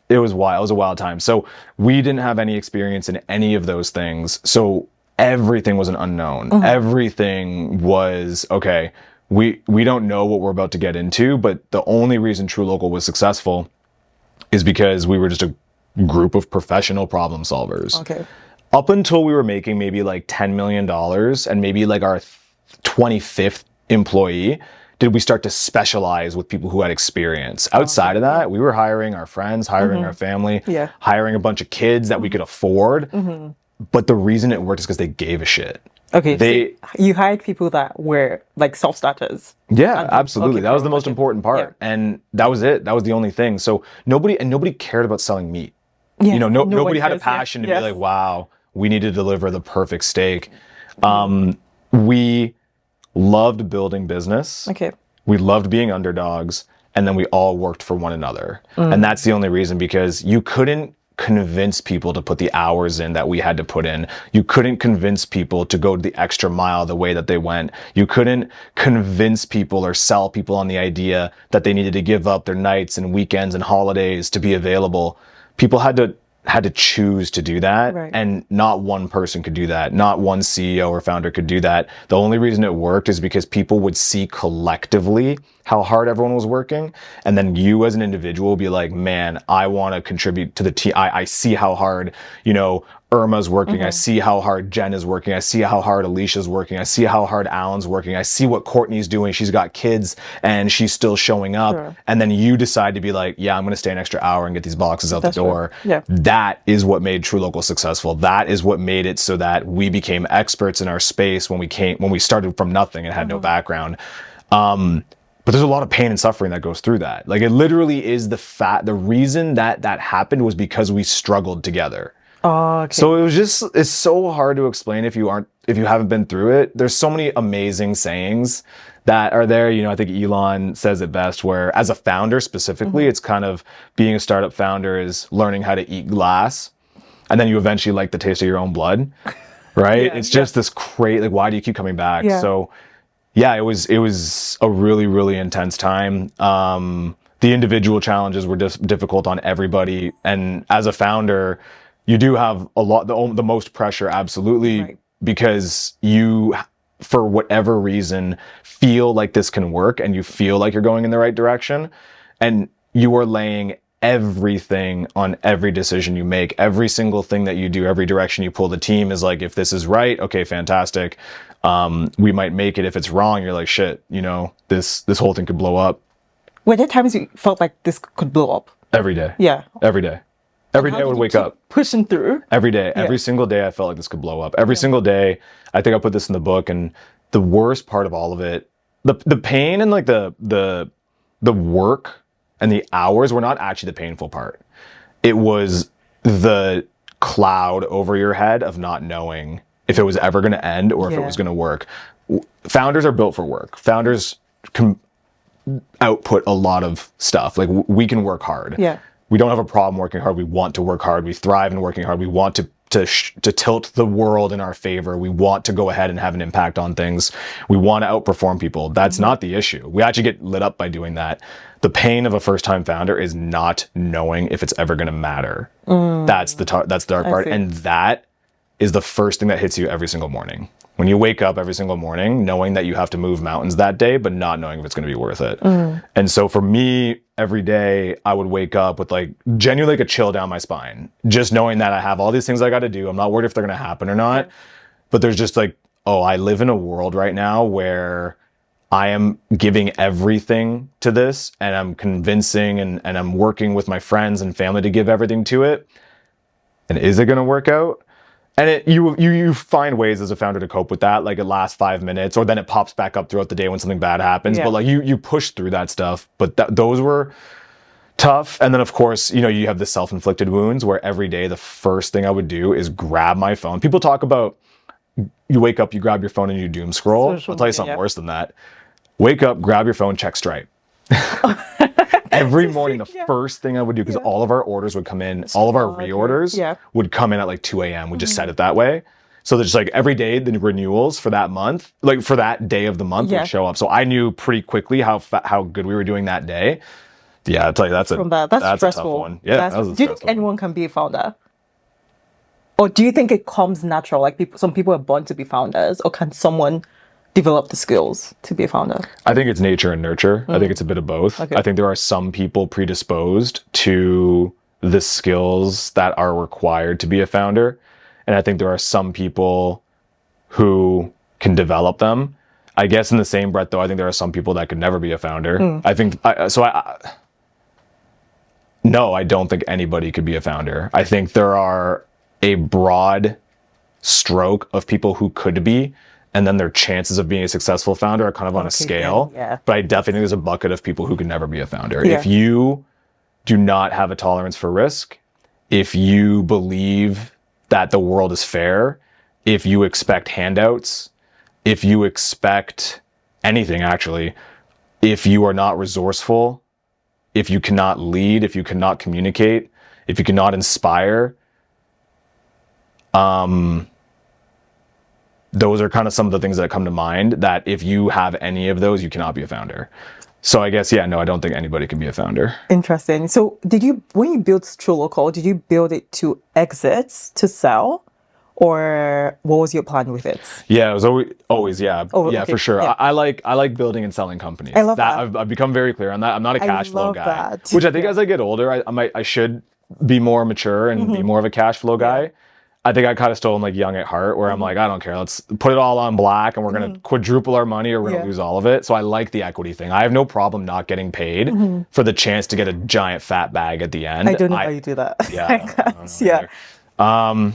Speaker 1: it was wild. It was a wild time. So we didn't have any experience in any of those things. So everything was an unknown. Everything was, okay, we don't know what we're about to get into, but the only reason truLOCAL was successful is because we were just a group of professional problem solvers. Up until we were making maybe like $10 million and maybe like our 25th employee, did we start to specialize with people who had experience. Outside of that, we were hiring our friends, hiring our family, hiring a bunch of kids that we could afford. But the reason it worked is because they gave a shit.
Speaker 2: So you hired people that were like self-starters.
Speaker 1: Yeah, absolutely. That was the most important part. And that was it. That was the only thing. So nobody cared about selling meat. Nobody had a passion to be like, wow, we need to deliver the perfect steak. We loved building business. We loved being underdogs. and then we all worked for one another. And that's the only reason, because you couldn't convince people to put the hours in that we had to put in. You couldn't convince people to go the extra mile the way that they went. You couldn't convince people or sell people on the idea that they needed to give up their nights and weekends and holidays to be available. People had to choose to do that.
Speaker 2: Right.
Speaker 1: And not one person could do that. Not one CEO or founder could do that. The only reason it worked is because people would see collectively how hard everyone was working. And then you as an individual be like, man, I want to contribute to the team. I see how hard, Irma's working. I see how hard Jen is working. I see how hard Alicia's working. I see how hard Alan's working. I see what Courtney's doing. She's got kids and she's still showing up.
Speaker 2: Sure.
Speaker 1: And then you decide to be like, yeah, I'm going to stay an extra hour and get these boxes out the door.
Speaker 2: True. Yeah.
Speaker 1: That is what made truLOCAL successful. That is what made it so that we became experts in our space when we started from nothing and had no background. But there's a lot of pain and suffering that goes through that. Like, it literally is the reason that happened was because we struggled together.
Speaker 2: Oh, okay.
Speaker 1: So it's so hard to explain if you haven't been through it. There's so many amazing sayings that are there. I think Elon says it best, where as a founder specifically, it's kind of being a startup founder is learning how to eat glass. And then you eventually like the taste of your own blood, right?
Speaker 2: Yeah,
Speaker 1: it's just this crazy, like, why do you keep coming back?
Speaker 2: Yeah.
Speaker 1: So yeah, it was a really, really intense time. The individual challenges were difficult on everybody. And as a founder, you do have the most pressure, absolutely,
Speaker 2: Right.
Speaker 1: because you, for whatever reason, feel like this can work and you feel like you're going in the right direction. And you are laying everything on every decision you make. Every single thing that you do, every direction you pull the team is like, if this is right, okay, fantastic. We might make it. If it's wrong, you're like, shit, this whole thing could blow up.
Speaker 2: Were there times you felt like this could blow up?
Speaker 1: Every day.
Speaker 2: Yeah.
Speaker 1: Every day. Every day I would wake up.
Speaker 2: Pushing through.
Speaker 1: Every day. Every single day I felt like this could blow up. Every single day. I think I put this in the book, and the worst part of all of it, the pain and like the work and the hours were not actually the painful part. It was the cloud over your head of not knowing if it was ever going to end or if it was going to work. Founders are built for work. Founders can output a lot of stuff. Like, we can work hard.
Speaker 2: Yeah.
Speaker 1: We don't have a problem working hard. We want to work hard. We thrive in working hard. We want to tilt the world in our favor. We want to go ahead and have an impact on things. We want to outperform people. That's not the issue. We actually get lit up by doing that. The pain of a first-time founder is not knowing if it's ever going to matter. That's the dark part.
Speaker 2: see.
Speaker 1: And that is the first thing that hits you every single morning. When you wake up every single morning, knowing that you have to move mountains that day, but not knowing if it's going to be worth it. And so for me, every day I would wake up with like genuinely like a chill down my spine, just knowing that I have all these things I got to do. I'm not worried if they're going to happen or not, but there's just like, oh, I live in a world right now where I am giving everything to this, and I'm convincing and I'm working with my friends and family to give everything to it. And is it going to work out? And you find ways as a founder to cope with that. Like, it lasts 5 minutes, or then it pops back up throughout the day when something bad happens.
Speaker 2: Yeah.
Speaker 1: But like you push through that stuff. But those were tough. And then of course, you have the self-inflicted wounds where every day the first thing I would do is grab my phone. People talk about you wake up, you grab your phone and you doom scroll.
Speaker 2: Social
Speaker 1: I'll tell you
Speaker 2: media,
Speaker 1: something worse than that. Wake up, grab your phone, check Stripe. Every morning, the first thing I would do, because all of our orders would come in, all of our reorders would come in at like 2 a.m. We just set it that way. So there's like every day, the renewals for that month, like for that day of the month would show up. So I knew pretty quickly how good we were doing that day. Yeah, I'll tell you, that's
Speaker 2: stressful.
Speaker 1: a tough one. Yeah, that was a
Speaker 2: do you think anyone can be a founder? Or do you think it comes natural? Like, some people are born to be founders, or can someone develop the skills to be a founder?
Speaker 1: I think it's nature and nurture. I think it's a bit of both.
Speaker 2: Okay.
Speaker 1: I think there are some people predisposed to the skills that are required to be a founder. And I think there are some people who can develop them. I guess in the same breath, though, I think there are some people that could never be a founder. I think, no, I don't think anybody could be a founder. I think there are a broad stroke of people who could be, and then their chances of being a successful founder are kind of on a scale.
Speaker 2: Yeah.
Speaker 1: But I definitely think there's a bucket of people who can never be a founder.
Speaker 2: Yeah.
Speaker 1: If you do not have a tolerance for risk, if you believe that the world is fair, if you expect handouts, if you expect anything, actually, if you are not resourceful, if you cannot lead, if you cannot communicate, if you cannot inspire, those are kind of some of the things that come to mind, that if you have any of those, you cannot be a founder. So I guess, no, I don't think anybody can be a founder.
Speaker 2: Interesting. So when you built truLOCAL, did you build it to exit, to sell? Or what was your plan with it?
Speaker 1: Yeah, it was always yeah.
Speaker 2: Oh,
Speaker 1: yeah,
Speaker 2: okay.
Speaker 1: for sure.
Speaker 2: Yeah.
Speaker 1: I like building and selling companies.
Speaker 2: I love that.
Speaker 1: I've become very clear on that. I'm not a cash flow
Speaker 2: love
Speaker 1: guy,
Speaker 2: that.
Speaker 1: which I think as I get older, I should be more mature and be more of a cash flow guy. I think I kind of still am like young at heart, where I'm like, I don't care. Let's put it all on black, and we're gonna quadruple our money, or we're gonna lose all of it. So I like the equity thing. I have no problem not getting paid for the chance to get a giant fat bag at the end.
Speaker 2: I don't know how you do that.
Speaker 1: Yeah,
Speaker 2: I can't. Yeah.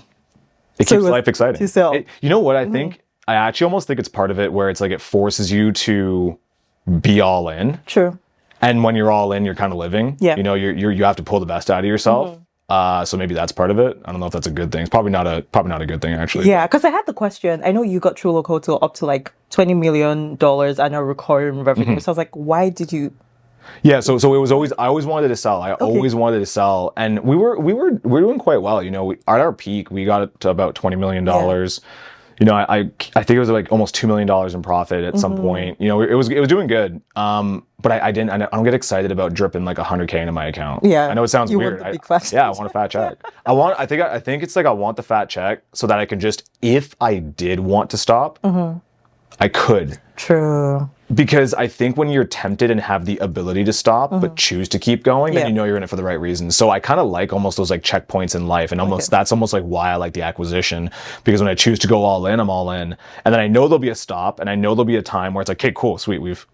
Speaker 1: It keeps life exciting.
Speaker 2: To sell.
Speaker 1: You know what I think? I actually almost think it's part of it where it's like it forces you to be all in.
Speaker 2: True.
Speaker 1: And when you're all in, you're kind of living.
Speaker 2: Yeah.
Speaker 1: You know, you have to pull the best out of yourself. So maybe that's part of it. I don't know if that's a good thing. It's probably not a good thing, actually.
Speaker 2: Yeah, because I had the question. I know you got truLOCAL to up to like $20 million annual recurring revenue. So I was like, why did you?
Speaker 1: Yeah, so it was always, I always wanted to sell. I always wanted to sell, and we were doing quite well. You know, at our peak, we got it to about $20 million. You know, I think it was like almost $2 million in profit at some point. You know, it was doing good. But I don't get excited about dripping like $100K into my account.
Speaker 2: Yeah,
Speaker 1: I know it sounds weird.
Speaker 2: Want the big fat check.
Speaker 1: I want a fat check. I think it's like I want the fat check so that I can just, if I did want to stop, I could.
Speaker 2: True.
Speaker 1: Because I think when you're tempted and have the ability to stop, but choose to keep going, then you know you're in it for the right reasons. So I kind of like almost those like checkpoints in life, and that's almost like why I like the acquisition. Because when I choose to go all in, I'm all in, and then I know there'll be a stop, and I know there'll be a time where it's like, okay, cool, sweet, we've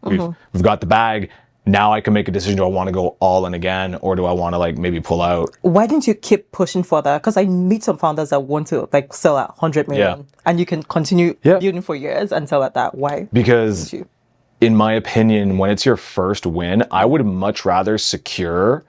Speaker 1: got the bag. Now I can make a decision. Do I want to go all in again, or do I want to like maybe pull out?
Speaker 2: Why didn't you keep pushing further? Because I meet some founders that want to like sell at 100 million, and you can continue building for years and sell at that. Why?
Speaker 1: Because in my opinion, when it's your first win, I would much rather secure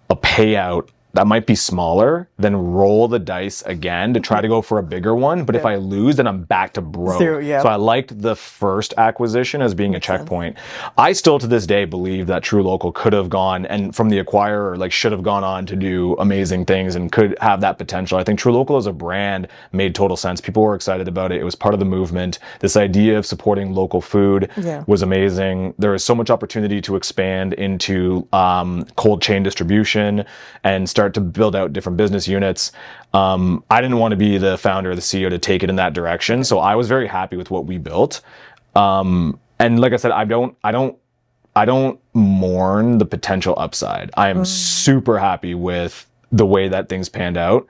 Speaker 1: a payout that might be smaller than roll the dice again to try to go for a bigger one. But if I lose, then I'm back to broke.
Speaker 2: Zero,
Speaker 1: So I liked the first acquisition as being a checkpoint. I still to this day believe that truLOCAL could have gone, and from the acquirer, like should have gone on to do amazing things and could have that potential. I think truLOCAL as a brand made total sense. People were excited about it. It was part of the movement. This idea of supporting local food was amazing. There was so much opportunity to expand into cold chain distribution and start to build out different business units. I didn't want to be the founder or the CEO to take it in that direction. So I was very happy with what we built. And like I said, I don't mourn the potential upside. I am super happy with the way that things panned out.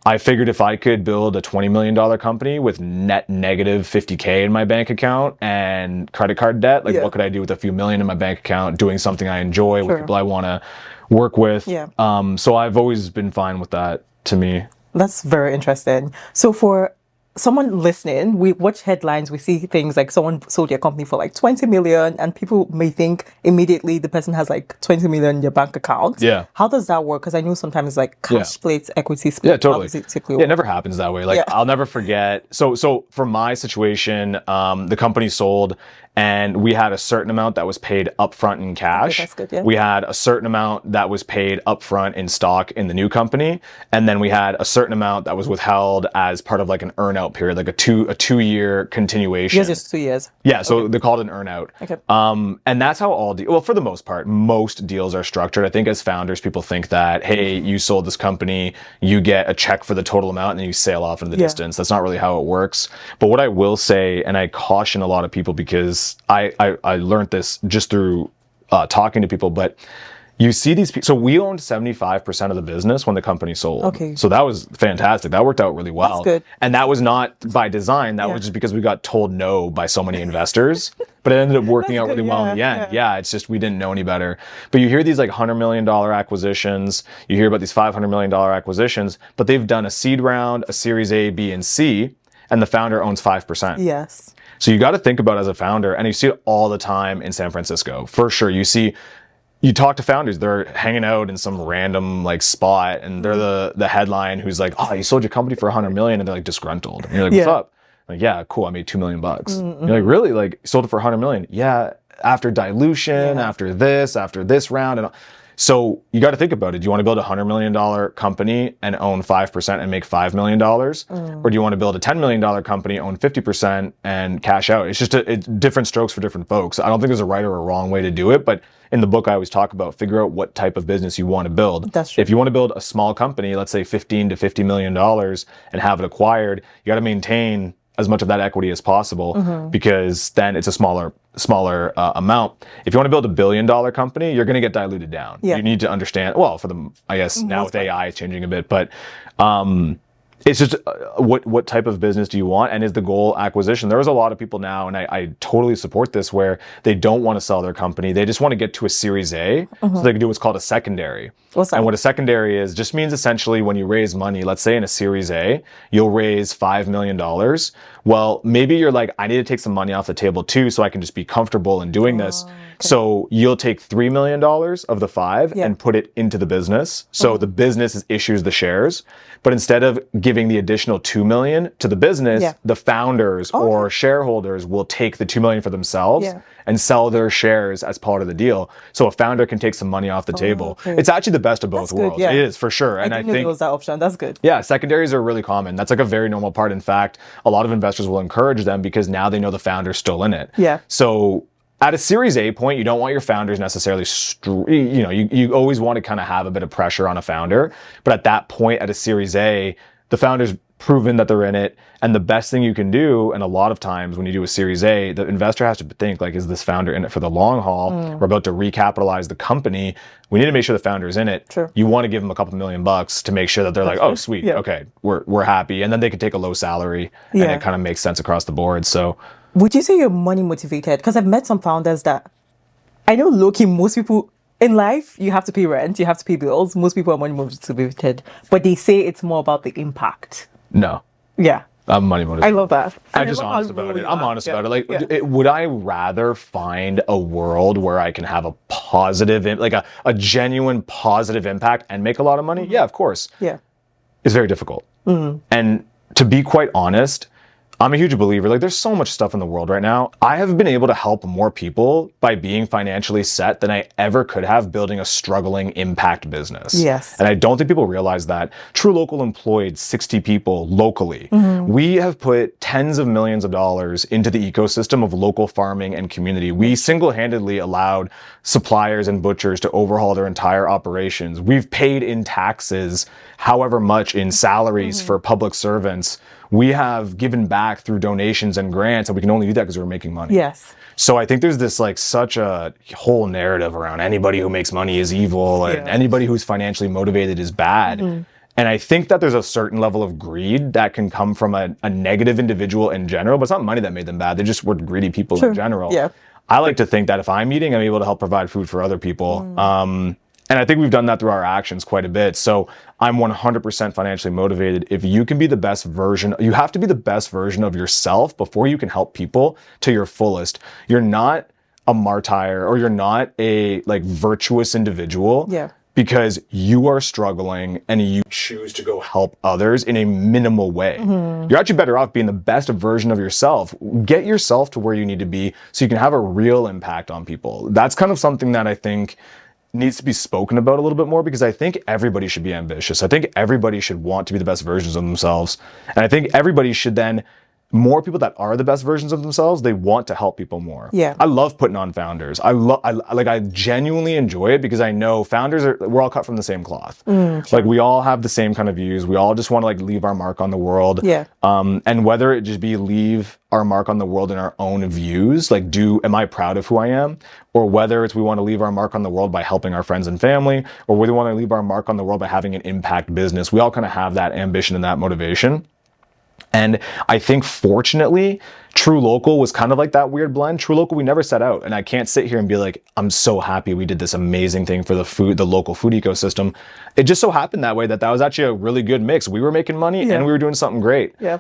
Speaker 1: I figured if I could build a $20 million company with net negative $50K in my bank account and credit card debt, like what could I do with a few million in my bank account, doing something I enjoy with people I want to work with. So I've always been fine with that, to me.
Speaker 2: That's very interesting. So for someone listening, we watch headlines, we see things like someone sold their company for like 20 million, and people may think immediately the person has like 20 million in their bank account. How does that work? Because I know sometimes like cash splits, equity split.
Speaker 1: Yeah, totally.
Speaker 2: It
Speaker 1: never happens that way. Like I'll never forget. So for my situation, the company sold, and we had a certain amount that was paid upfront in cash.
Speaker 2: That's good,
Speaker 1: We had a certain amount that was paid upfront in stock in the new company, and then we had a certain amount that was withheld as part of like an earn-out period, like a 2-year continuation.
Speaker 2: Yours is 2 years.
Speaker 1: Yeah, so they're called an earn-out. And that's how well, for the most part, most deals are structured. I think as founders, people think that, hey, you sold this company, you get a check for the total amount, and then you sail off into the distance. That's not really how it works. But what I will say, and I caution a lot of people because I learned this just through talking to people, but you see these people. So we owned 75% of the business when the company sold. So that was fantastic. That worked out really well.
Speaker 2: That's good.
Speaker 1: And that was not by design. That was just because we got told no by so many investors. But it ended up working out really well in the end. It's just we didn't know any better. But you hear these like $100 million acquisitions. You hear about these $500 million acquisitions. But they've done a seed round, a Series A, B, and C, and the founder owns 5%.
Speaker 2: Yes.
Speaker 1: So you got to think about it as a founder, and you see it all the time in San Francisco. For sure, you talk to founders, they're hanging out in some random like spot, and they're the headline who's like, oh, you sold your company for 100 million, and they're like disgruntled. And you're like, what's up? Like, yeah, cool, I made $2 million. You're like, really? Like, you sold it for 100 million? Yeah. after dilution, after this round. And so you got to think about it. Do you want to build a $100 million company and own 5% and make $5 million? Or do you want to build a $10 million company, own 50% and cash out? It's just it's different strokes for different folks. I don't think there's a right or a wrong way to do it, but in the book, I always talk about figure out what type of business you want to build.
Speaker 2: That's true.
Speaker 1: If you want to build a small company, let's say $15 to $50 million and have it acquired, you got to maintain as much of that equity as possible because then it's a smaller amount. If you want to build $1 billion company, you're going to get diluted down. You need to understand, well, I guess now with AI it's changing a bit, but it's just what type of business do you want, and is the goal acquisition? There's a lot of people now, and I totally support this, where they don't want to sell their company. They just want to get to a Series A so they can do what's called a secondary.
Speaker 2: What's that?
Speaker 1: And what a secondary is just means essentially when you raise money, let's say in a Series A, you'll raise $5 million. Well, maybe you're like, I need to take some money off the table too so I can just be comfortable in doing this. Okay. So you'll take $3 million of the 5 and put it into the business. So the business issues the shares, but instead of giving the additional $2 million to the business, the founders or shareholders will take the $2 million for themselves and sell their shares as part of the deal. So a founder can take some money off the table. Okay. It's actually the best of both worlds. It is, for sure. And I think
Speaker 2: there was that option. That's good.
Speaker 1: Yeah, secondaries are really common. That's like a very normal part. In fact, a lot of investors will encourage them because now they know the founder's still in it.
Speaker 2: Yeah.
Speaker 1: So at a Series A point, you don't want your founders necessarily, you always want to kind of have a bit of pressure on a founder. But at that point, at a Series A, the founder's proven that they're in it. And the best thing you can do, and a lot of times when you do a Series A, the investor has to think, like, is this founder in it for the long haul? We're about to recapitalize the company. We need to make sure the founder's in it.
Speaker 2: True.
Speaker 1: You want to give them a couple $1 million to make sure that they're like, oh, sweet, okay, we're happy. And then they can take a low salary and it kind of makes sense across the board. So
Speaker 2: would you say you're money motivated? Because I've met some founders that I know low-key most people in life, you have to pay rent, you have to pay bills. Most people are money motivated, but they say it's more about the impact.
Speaker 1: No.
Speaker 2: Yeah.
Speaker 1: I'm money motivated.
Speaker 2: I love that.
Speaker 1: I'm just honest about it. I'm honest about it. Like, would I rather find a world where I can have a positive, like a genuine positive impact and make a lot of money? Yeah, of course.
Speaker 2: Yeah.
Speaker 1: It's very difficult. And to be quite honest, I'm a huge believer. Like, there's so much stuff in the world right now. I have been able to help more people by being financially set than I ever could have building a struggling impact business.
Speaker 2: Yes.
Speaker 1: And I don't think people realize that. truLOCAL employed 60 people locally. We have put tens of millions of dollars into the ecosystem of local farming and community. We single-handedly allowed suppliers and butchers to overhaul their entire operations. We've paid in taxes however much in salaries for public servants. We have given back through donations and grants, and we can only do that because we're making money.
Speaker 2: Yes.
Speaker 1: So I think there's this like such a whole narrative around anybody who makes money is evil and anybody who's financially motivated is bad. And I think that there's a certain level of greed that can come from a negative individual in general, but it's not money that made them bad. They just were greedy people in general.
Speaker 2: Yeah.
Speaker 1: I like to think that if I'm eating, I'm able to help provide food for other people. And I think we've done that through our actions quite a bit. So I'm 100% financially motivated. If you can be the best version, you have to be the best version of yourself before you can help people to your fullest. You're not a martyr or you're not a like virtuous individual.
Speaker 2: Yeah.
Speaker 1: Because you are struggling and you choose to go help others in a minimal way. You're actually better off being the best version of yourself. Get yourself to where you need to be so you can have a real impact on people. That's kind of something that I think needs to be spoken about a little bit more, because I think everybody should be ambitious. I think everybody should want to be the best versions of themselves. And I think everybody should then, more people that are the best versions of themselves, they want to help people more.
Speaker 2: Yeah.
Speaker 1: I love putting on founders. I genuinely enjoy it because I know we're all cut from the same cloth. Like, we all have the same kind of views. We all just want to like leave our mark on the world.
Speaker 2: Yeah.
Speaker 1: And whether it just be leave our mark on the world in our own views, like am I proud of who I am? Or whether it's we want to leave our mark on the world by helping our friends and family, or whether we want to leave our mark on the world by having an impact business. We all kind of have that ambition and that motivation. And I think, fortunately, truLOCAL was kind of like that weird blend. truLOCAL, we never set out. And I can't sit here and be like, I'm so happy we did this amazing thing for the local food ecosystem. It just so happened that way that was actually a really good mix. We were making money and we were doing something great.
Speaker 2: Yeah.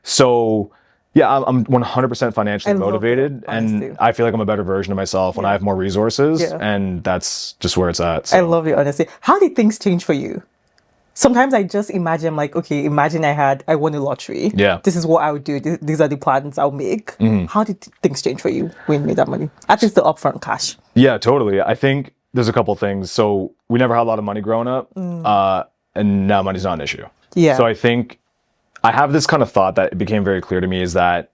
Speaker 1: So, yeah, I'm 100% financially motivated. And I feel like I'm a better version of myself when I have more resources. And that's just where it's at. So.
Speaker 2: I love your honesty. How did things change for you? sometimes I just imagine, like, okay, imagine I won a lottery.
Speaker 1: Yeah.
Speaker 2: This is what I would do. These are the plans I'll make. How did things change for you when you made that money? At least the upfront cash.
Speaker 1: Yeah, totally. I think there's a couple things. So we never had a lot of money growing up, and now money's not an issue.
Speaker 2: Yeah.
Speaker 1: So I think I have this kind of thought that it became very clear to me is that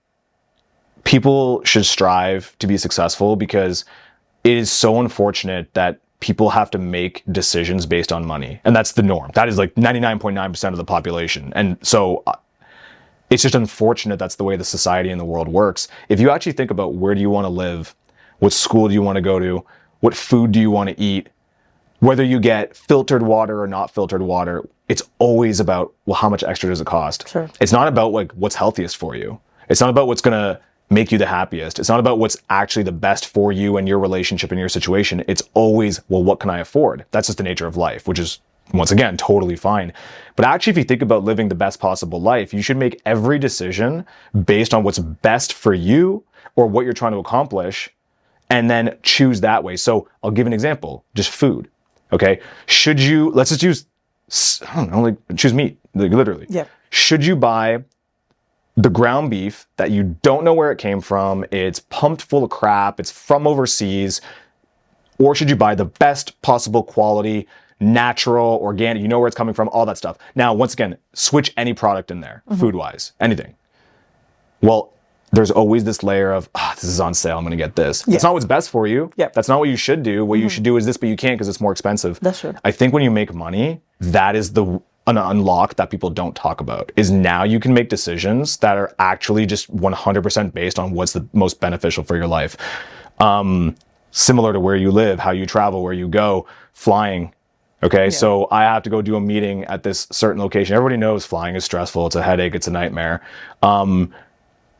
Speaker 1: people should strive to be successful, because it is so unfortunate that people have to make decisions based on money. And that's the norm. That is like 99.9% of the population. And so it's just unfortunate that's the way the society and the world works. If you actually think about where do you want to live, what school do you want to go to, what food do you want to eat, whether you get filtered water or not filtered water, it's always about, well, how much extra does it cost?
Speaker 2: Sure.
Speaker 1: It's not about like what's healthiest for you. It's not about what's going to make you the happiest. It's not about what's actually the best for you and your relationship and your situation. It's always, well, what can I afford? That's just the nature of life, which is, once again, totally fine. But actually, if you think about living the best possible life, you should make every decision based on what's best for you or what you're trying to accomplish, and then choose that way. So I'll give an example, just food. Okay. Should you, let's just use, I don't know, like choose meat, like literally.
Speaker 2: Yeah.
Speaker 1: Should you buy the ground beef that you don't know where it came from, it's pumped full of crap, it's from overseas, or should you buy the best possible quality, natural, organic, you know where it's coming from, all that stuff. Now, once again, switch any product in there, food-wise, anything. Well, there's always this layer of, this is on sale, I'm gonna get this.
Speaker 2: Yes.
Speaker 1: It's not what's best for you.
Speaker 2: Yep.
Speaker 1: That's not what you should do. What you should do is this, but you can't because it's more expensive.
Speaker 2: That's true.
Speaker 1: I think when you make money, that is an unlock that people don't talk about, is now you can make decisions that are actually just 100% based on what's the most beneficial for your life. Similar to where you live, how you travel, where you go, flying. Okay, so I have to go do a meeting at this certain location. Everybody knows flying is stressful. It's a headache. It's a nightmare.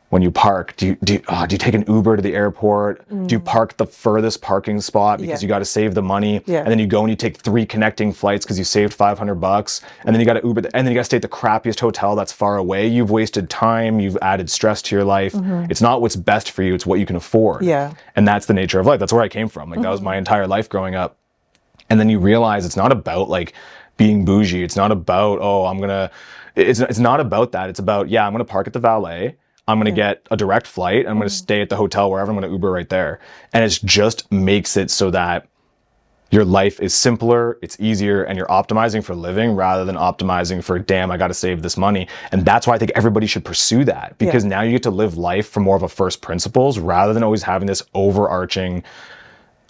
Speaker 1: When you park, do you take an Uber to the airport? Do you park the furthest parking spot because you got to save the money?
Speaker 2: Yeah.
Speaker 1: And then you go and you take 3 connecting flights because you saved $500, and then you got to Uber, and then you got to stay at the crappiest hotel that's far away. You've wasted time. You've added stress to your life. It's not what's best for you. It's what you can afford. Yeah. And that's the nature of life. That's where I came from. Like that was my entire life growing up. And then you realize it's not about like being bougie. It's not about, it's not about that. It's about, I'm going to park at the valet. I'm going to get a direct flight. I'm going to stay at the hotel wherever. I'm going to Uber right there. And it just makes it so that your life is simpler, it's easier, and you're optimizing for living rather than optimizing for, damn, I got to save this money. And that's why I think everybody should pursue that, because now you get to live life from more of a first principles rather than always having this overarching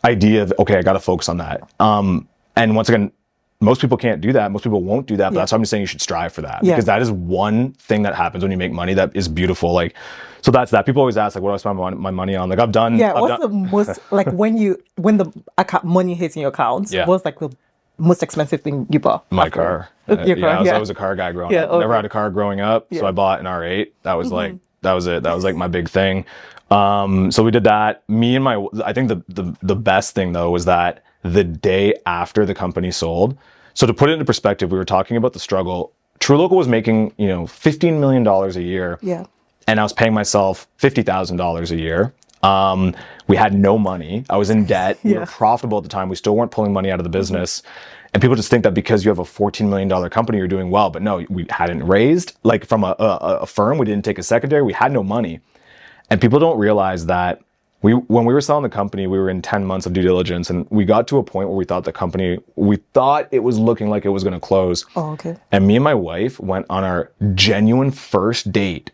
Speaker 1: idea of, okay, I got to focus on that. And once again, most people can't do that. Most people won't do that, but that's why I'm just saying you should strive for that, because that is one thing that happens when you make money that is beautiful. Like, so that's that. People always ask, like, what do I spend my money on? Like, I've done.
Speaker 2: Yeah. What's the most, like, when the money hits in your account, what's like the most expensive thing you bought?
Speaker 1: My car.
Speaker 2: Your car.
Speaker 1: I was a car guy growing up. Never had a car growing up. So I bought an R8. That was like, that was it. That was like my big thing. So we did that. I think the best thing though was that the day after the company sold. So to put it into perspective, we were talking about the struggle. truLOCAL was making, $15 million a year. Yeah. And I was paying myself $50,000 a year. We had no money. I was in debt. We were profitable at the time. We still weren't pulling money out of the business. And people just think that because you have a $14 million company, you're doing well. But no, we hadn't raised, like from a firm. We didn't take a secondary. We had no money. And people don't realize that when we were selling the company, we were in 10 months of due diligence, and we got to a point where we thought it was looking like it was going to close. Oh, okay. And me and my wife went on our genuine first date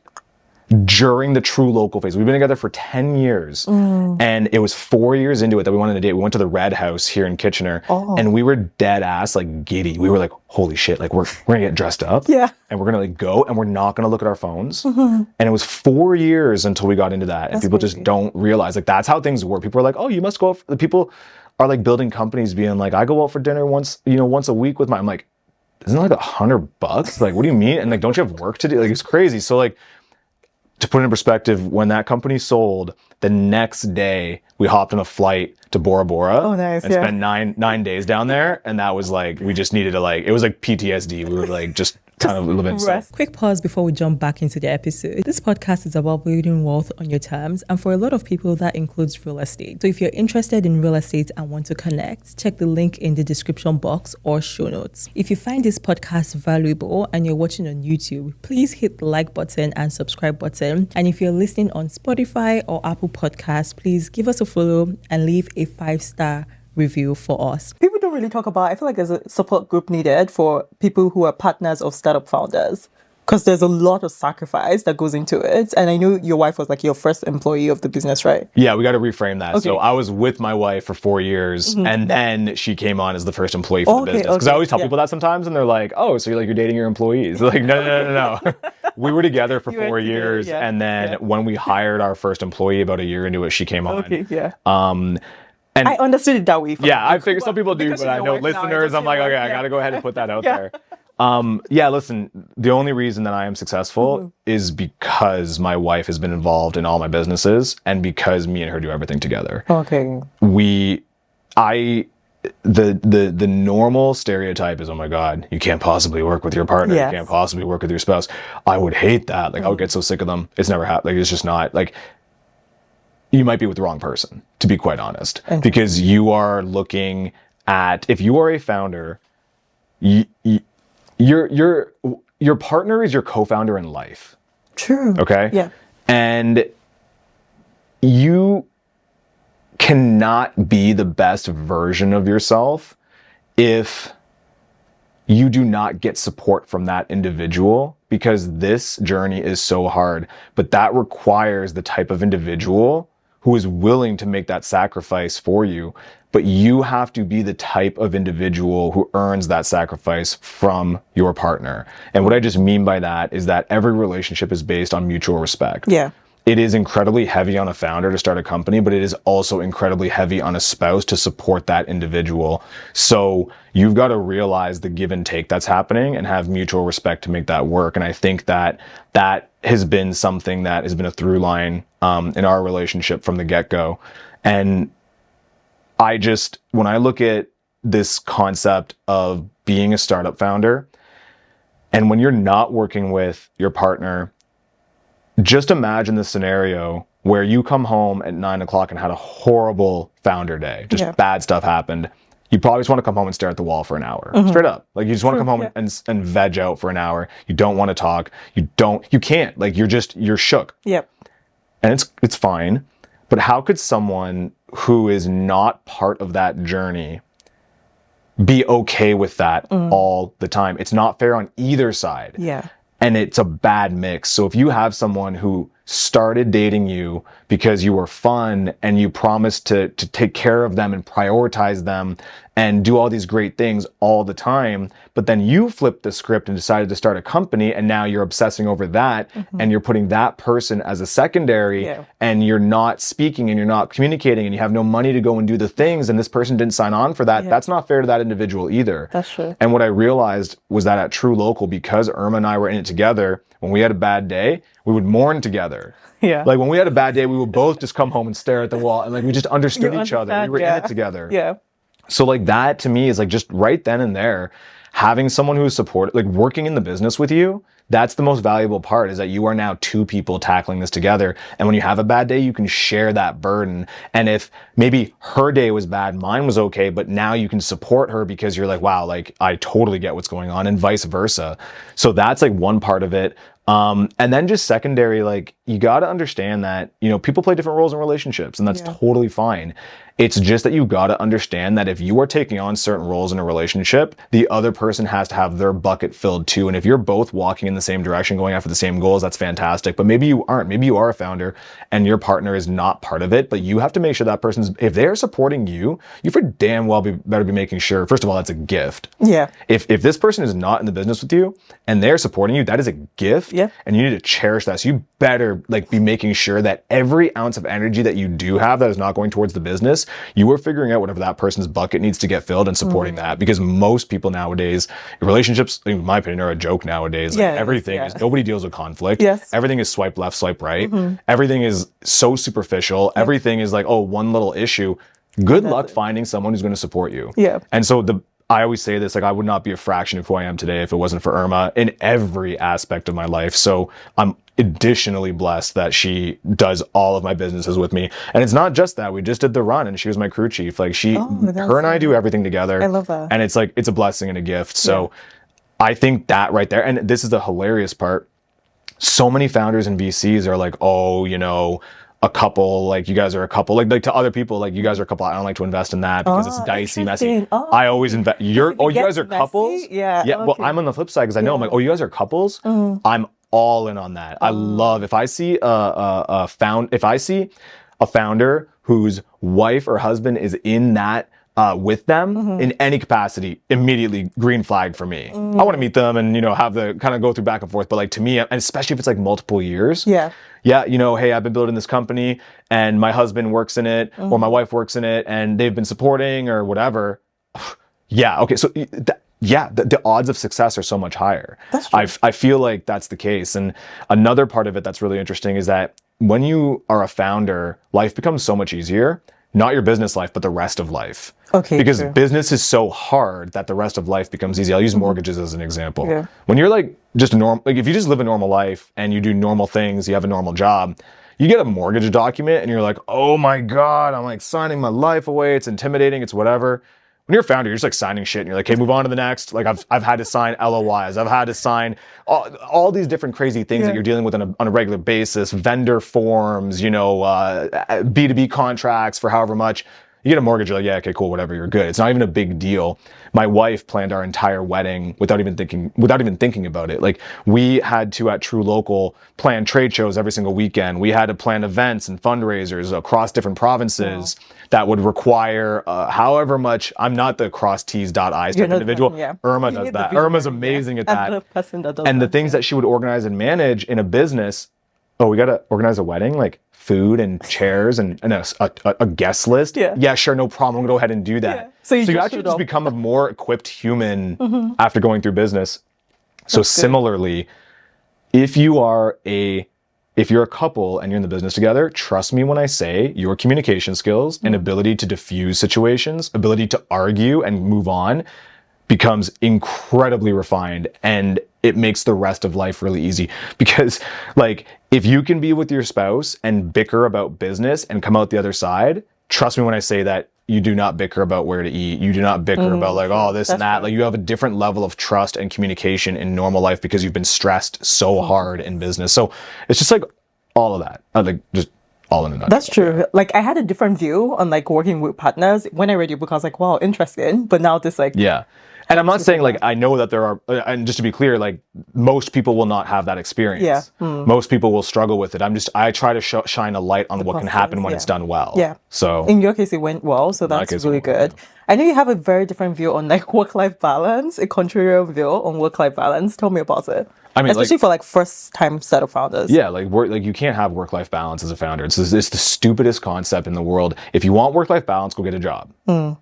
Speaker 1: during the truLOCAL phase. We've been together for 10 years. And it was 4 years into it that we went on a date. We went to the Red House here in Kitchener, and we were dead ass, like giddy. We were like, holy shit, like we're gonna get dressed up. Yeah. And we're gonna like go, and we're not gonna look at our phones. And it was 4 years until we got into that. And people just don't realize, like, that's how things work. People are like, oh, you must go out the people are like building companies being like, I go out for dinner once a week with I'm like, isn't it like $100? Like, what do you mean? And like, don't you have work to do? Like, it's crazy. So like, to put it in perspective, when that company sold, the next day we hopped on a flight to Bora Bora. Oh, nice. And spent nine days down there. And that was like, we just needed to like, it was like PTSD. We were like just kind of living. So.
Speaker 2: Quick pause before we jump back into the episode. This podcast is about building wealth on your terms, and for a lot of people, that includes real estate. So if you're interested in real estate and want to connect, check the link in the description box or show notes. If you find this podcast valuable and you're watching on YouTube, please hit the like button and subscribe button. And if you're listening on Spotify or Apple Podcasts, please give us a follow and leave a 5-star review for us. People don't really talk about, I feel like there's a support group needed for people who are partners of startup founders, because there's a lot of sacrifice that goes into it. And I know your wife was like your first employee of the business, right?
Speaker 1: Yeah, we got to reframe that.
Speaker 2: Okay.
Speaker 1: So I was with my wife for 4 years, and then she came on as the first employee for the business. Because I always tell people that sometimes, and they're like, "Oh, so you're dating your employees?" Like, no. We were together for 4 years, and then when we hired our first employee about a year into it, she came on.
Speaker 2: And I understood it that way.
Speaker 1: I figured some people do, but I know listeners, I'm like, okay, I got to go ahead and put that out there. Listen, the only reason that I am successful is because my wife has been involved in all my businesses, and because me and her do everything together.
Speaker 2: Okay.
Speaker 1: The normal stereotype is, oh my God, you can't possibly work with your partner. You can't possibly work with your spouse. I would hate that. Like, I would get so sick of them. It's never happened. Like, it's just not like, you might be with the wrong person, to be quite honest, because you are looking at, if you are a founder, your partner is your co-founder in life.
Speaker 2: True.
Speaker 1: Okay.
Speaker 2: Yeah.
Speaker 1: And you cannot be the best version of yourself if you do not get support from that individual, because this journey is so hard, but that requires the type of individual who is willing to make that sacrifice for you. But you have to be the type of individual who earns that sacrifice from your partner. And what I just mean by that is that every relationship is based on mutual respect.
Speaker 2: Yeah.
Speaker 1: It is incredibly heavy on a founder to start a company, but it is also incredibly heavy on a spouse to support that individual. So you've got to realize the give and take that's happening and have mutual respect to make that work. And I think that has been something that has been a through line in our relationship from the get-go. And when I look at this concept of being a startup founder, and when you're not working with your partner, just imagine the scenario where you come home at 9 o'clock and had a horrible founder day. Just bad stuff happened. You probably just want to come home and stare at the wall for an hour. Straight up. Like, you just want to come home and veg out for an hour. You don't want to talk. You can't. Like, you're shook.
Speaker 2: Yep.
Speaker 1: And it's fine. But how could someone who is not part of that journey be okay with that all the time? It's not fair on either side.
Speaker 2: Yeah.
Speaker 1: And it's a bad mix. So if you have someone who started dating you because you were fun and you promised to take care of them and prioritize them and do all these great things all the time, but then you flipped the script and decided to start a company, and now you're obsessing over that and you're putting that person as a secondary, and you're not speaking and you're not communicating and you have no money to go and do the things, and this person didn't sign on for that, that's not fair to that individual either.
Speaker 2: That's true.
Speaker 1: And what I realized was that at truLOCAL, because Irma and I were in it together, when we had a bad day, we would mourn together.
Speaker 2: Yeah.
Speaker 1: Like, when we had a bad day, we would both just come home and stare at the wall, and like, we just understood each other. We were in it together.
Speaker 2: Yeah.
Speaker 1: So like, that to me is like, just right then and there, having someone who is supportive, like working in the business with you, that's the most valuable part, is that you are now two people tackling this together. And when you have a bad day, you can share that burden. And if maybe her day was bad, mine was okay, but now you can support her because you're like, wow, like, I totally get what's going on, and vice versa. So that's like one part of it. And then just secondary, like, you got to understand that, people play different roles in relationships, and that's totally fine. It's just that you got to understand that if you are taking on certain roles in a relationship, the other person has to have their bucket filled too. And if you're both walking in the same direction, going after the same goals, that's fantastic. But maybe you aren't. Maybe you are a founder and your partner is not part of it, but you have to make sure that person's, if they're supporting you, you for damn well better be making sure, first of all, that's a gift.
Speaker 2: Yeah.
Speaker 1: If this person is not in the business with you and they're supporting you, that is a gift.
Speaker 2: Yeah.
Speaker 1: And you need to cherish that. So you better be making sure that every ounce of energy that you do have that is not going towards the business, you are figuring out whatever that person's bucket needs to get filled and supporting that. Because most people nowadays, relationships, in my opinion, are a joke nowadays. Like, everything is, nobody deals with conflict.
Speaker 2: Yes.
Speaker 1: Everything is swipe left, swipe right. Everything is so superficial. Everything is like, oh, one little issue. Good luck finding someone who's going to support you.
Speaker 2: Yeah.
Speaker 1: And so I always say this, like I would not be a fraction of who I am today if it wasn't for Irma in every aspect of my life. So I'm additionally blessed that she does all of my businesses with me. And it's not just that. We just did the run and she was my crew chief. Like her and I do everything together.
Speaker 2: I love that.
Speaker 1: And it's like, it's a blessing and a gift. So I think that right there, and this is the hilarious part. So many founders and VCs are like, oh, you know, a couple, like you guys are a couple, like to other people, like you guys are a couple. I don't like to invest in that because it's dicey, messy. I always invest. You guys are couples.
Speaker 2: Yeah.
Speaker 1: Yeah. Well, I'm on the flip side because I know I'm like, oh, you guys are couples. I'm all in on that. I love if I see a founder whose wife or husband is in that with them in any capacity, immediately green flag for me. I want to meet them and, you know, have the kind of go through back and forth. But like to me, and especially if it's like multiple years. Yeah, you know, hey, I've been building this company and my husband works in it or my wife works in it and they've been supporting or whatever. Yeah. Okay. So the odds of success are so much higher.
Speaker 2: That's true.
Speaker 1: I feel like that's the case. And another part of it that's really interesting is that when you are a founder, life becomes so much easier. Not your business life, but the rest of life.
Speaker 2: Okay.
Speaker 1: Because business is so hard that the rest of life becomes easy. I'll use mortgages as an example. Yeah. When you're like just like if you just live a normal life and you do normal things, you have a normal job, you get a mortgage document and you're like, oh my God, I'm like signing my life away. It's intimidating. It's whatever. When you're a founder, you're just like signing shit and you're like, hey, move on to the next. Like I've had to sign LOIs. I've had to sign all these different crazy things that you're dealing with on a regular basis, vendor forms, you know, B2B contracts for however much. You get a mortgage, you're like, yeah, okay, cool, whatever, you're good. It's not even a big deal. My wife planned our entire wedding without even thinking about it. Like we had to at truLOCAL plan trade shows every single weekend. We had to plan events and fundraisers across different provinces that would require however much. I'm not the cross T's dot I's type individual. Irma does that. Irma's amazing at that. And the things that she would organize and manage in a business. Oh, we got to organize a wedding, like food and chairs and a guest list. Yeah, sure, no problem. I'm gonna go ahead and do that. So you actually just become a more equipped human after going through business. So similarly, if you're a couple and you're in the business together, trust me when I say your communication skills and ability to diffuse situations, ability to argue and move on becomes incredibly refined, and it makes the rest of life really easy. Because like if you can be with your spouse and bicker about business and come out the other side, trust me when I say that you do not bicker about where to eat. You do not bicker about like, oh, this and that. Like you have a different level of trust and communication in normal life because you've been stressed so hard in business. So it's just like all of that. Like just all in a nutshell.
Speaker 2: That's true. Like I had a different view on like working with partners. When I read your book, I was like, wow, interesting. But now this like
Speaker 1: and I'm not saying like I know that there are, and just to be clear, like most people will not have that experience. Most people will struggle with it. I try to shine a light on what can happen when it's done well. So
Speaker 2: in your case, it went well. So that's really good. I know you have a very different view on like work-life balance, a contrarian view on work-life balance. Tell me about it. I mean, especially for like first-time startup founders.
Speaker 1: Yeah, like you can't have work-life balance as a founder. It's the stupidest concept in the world. If you want work-life balance, go get a job.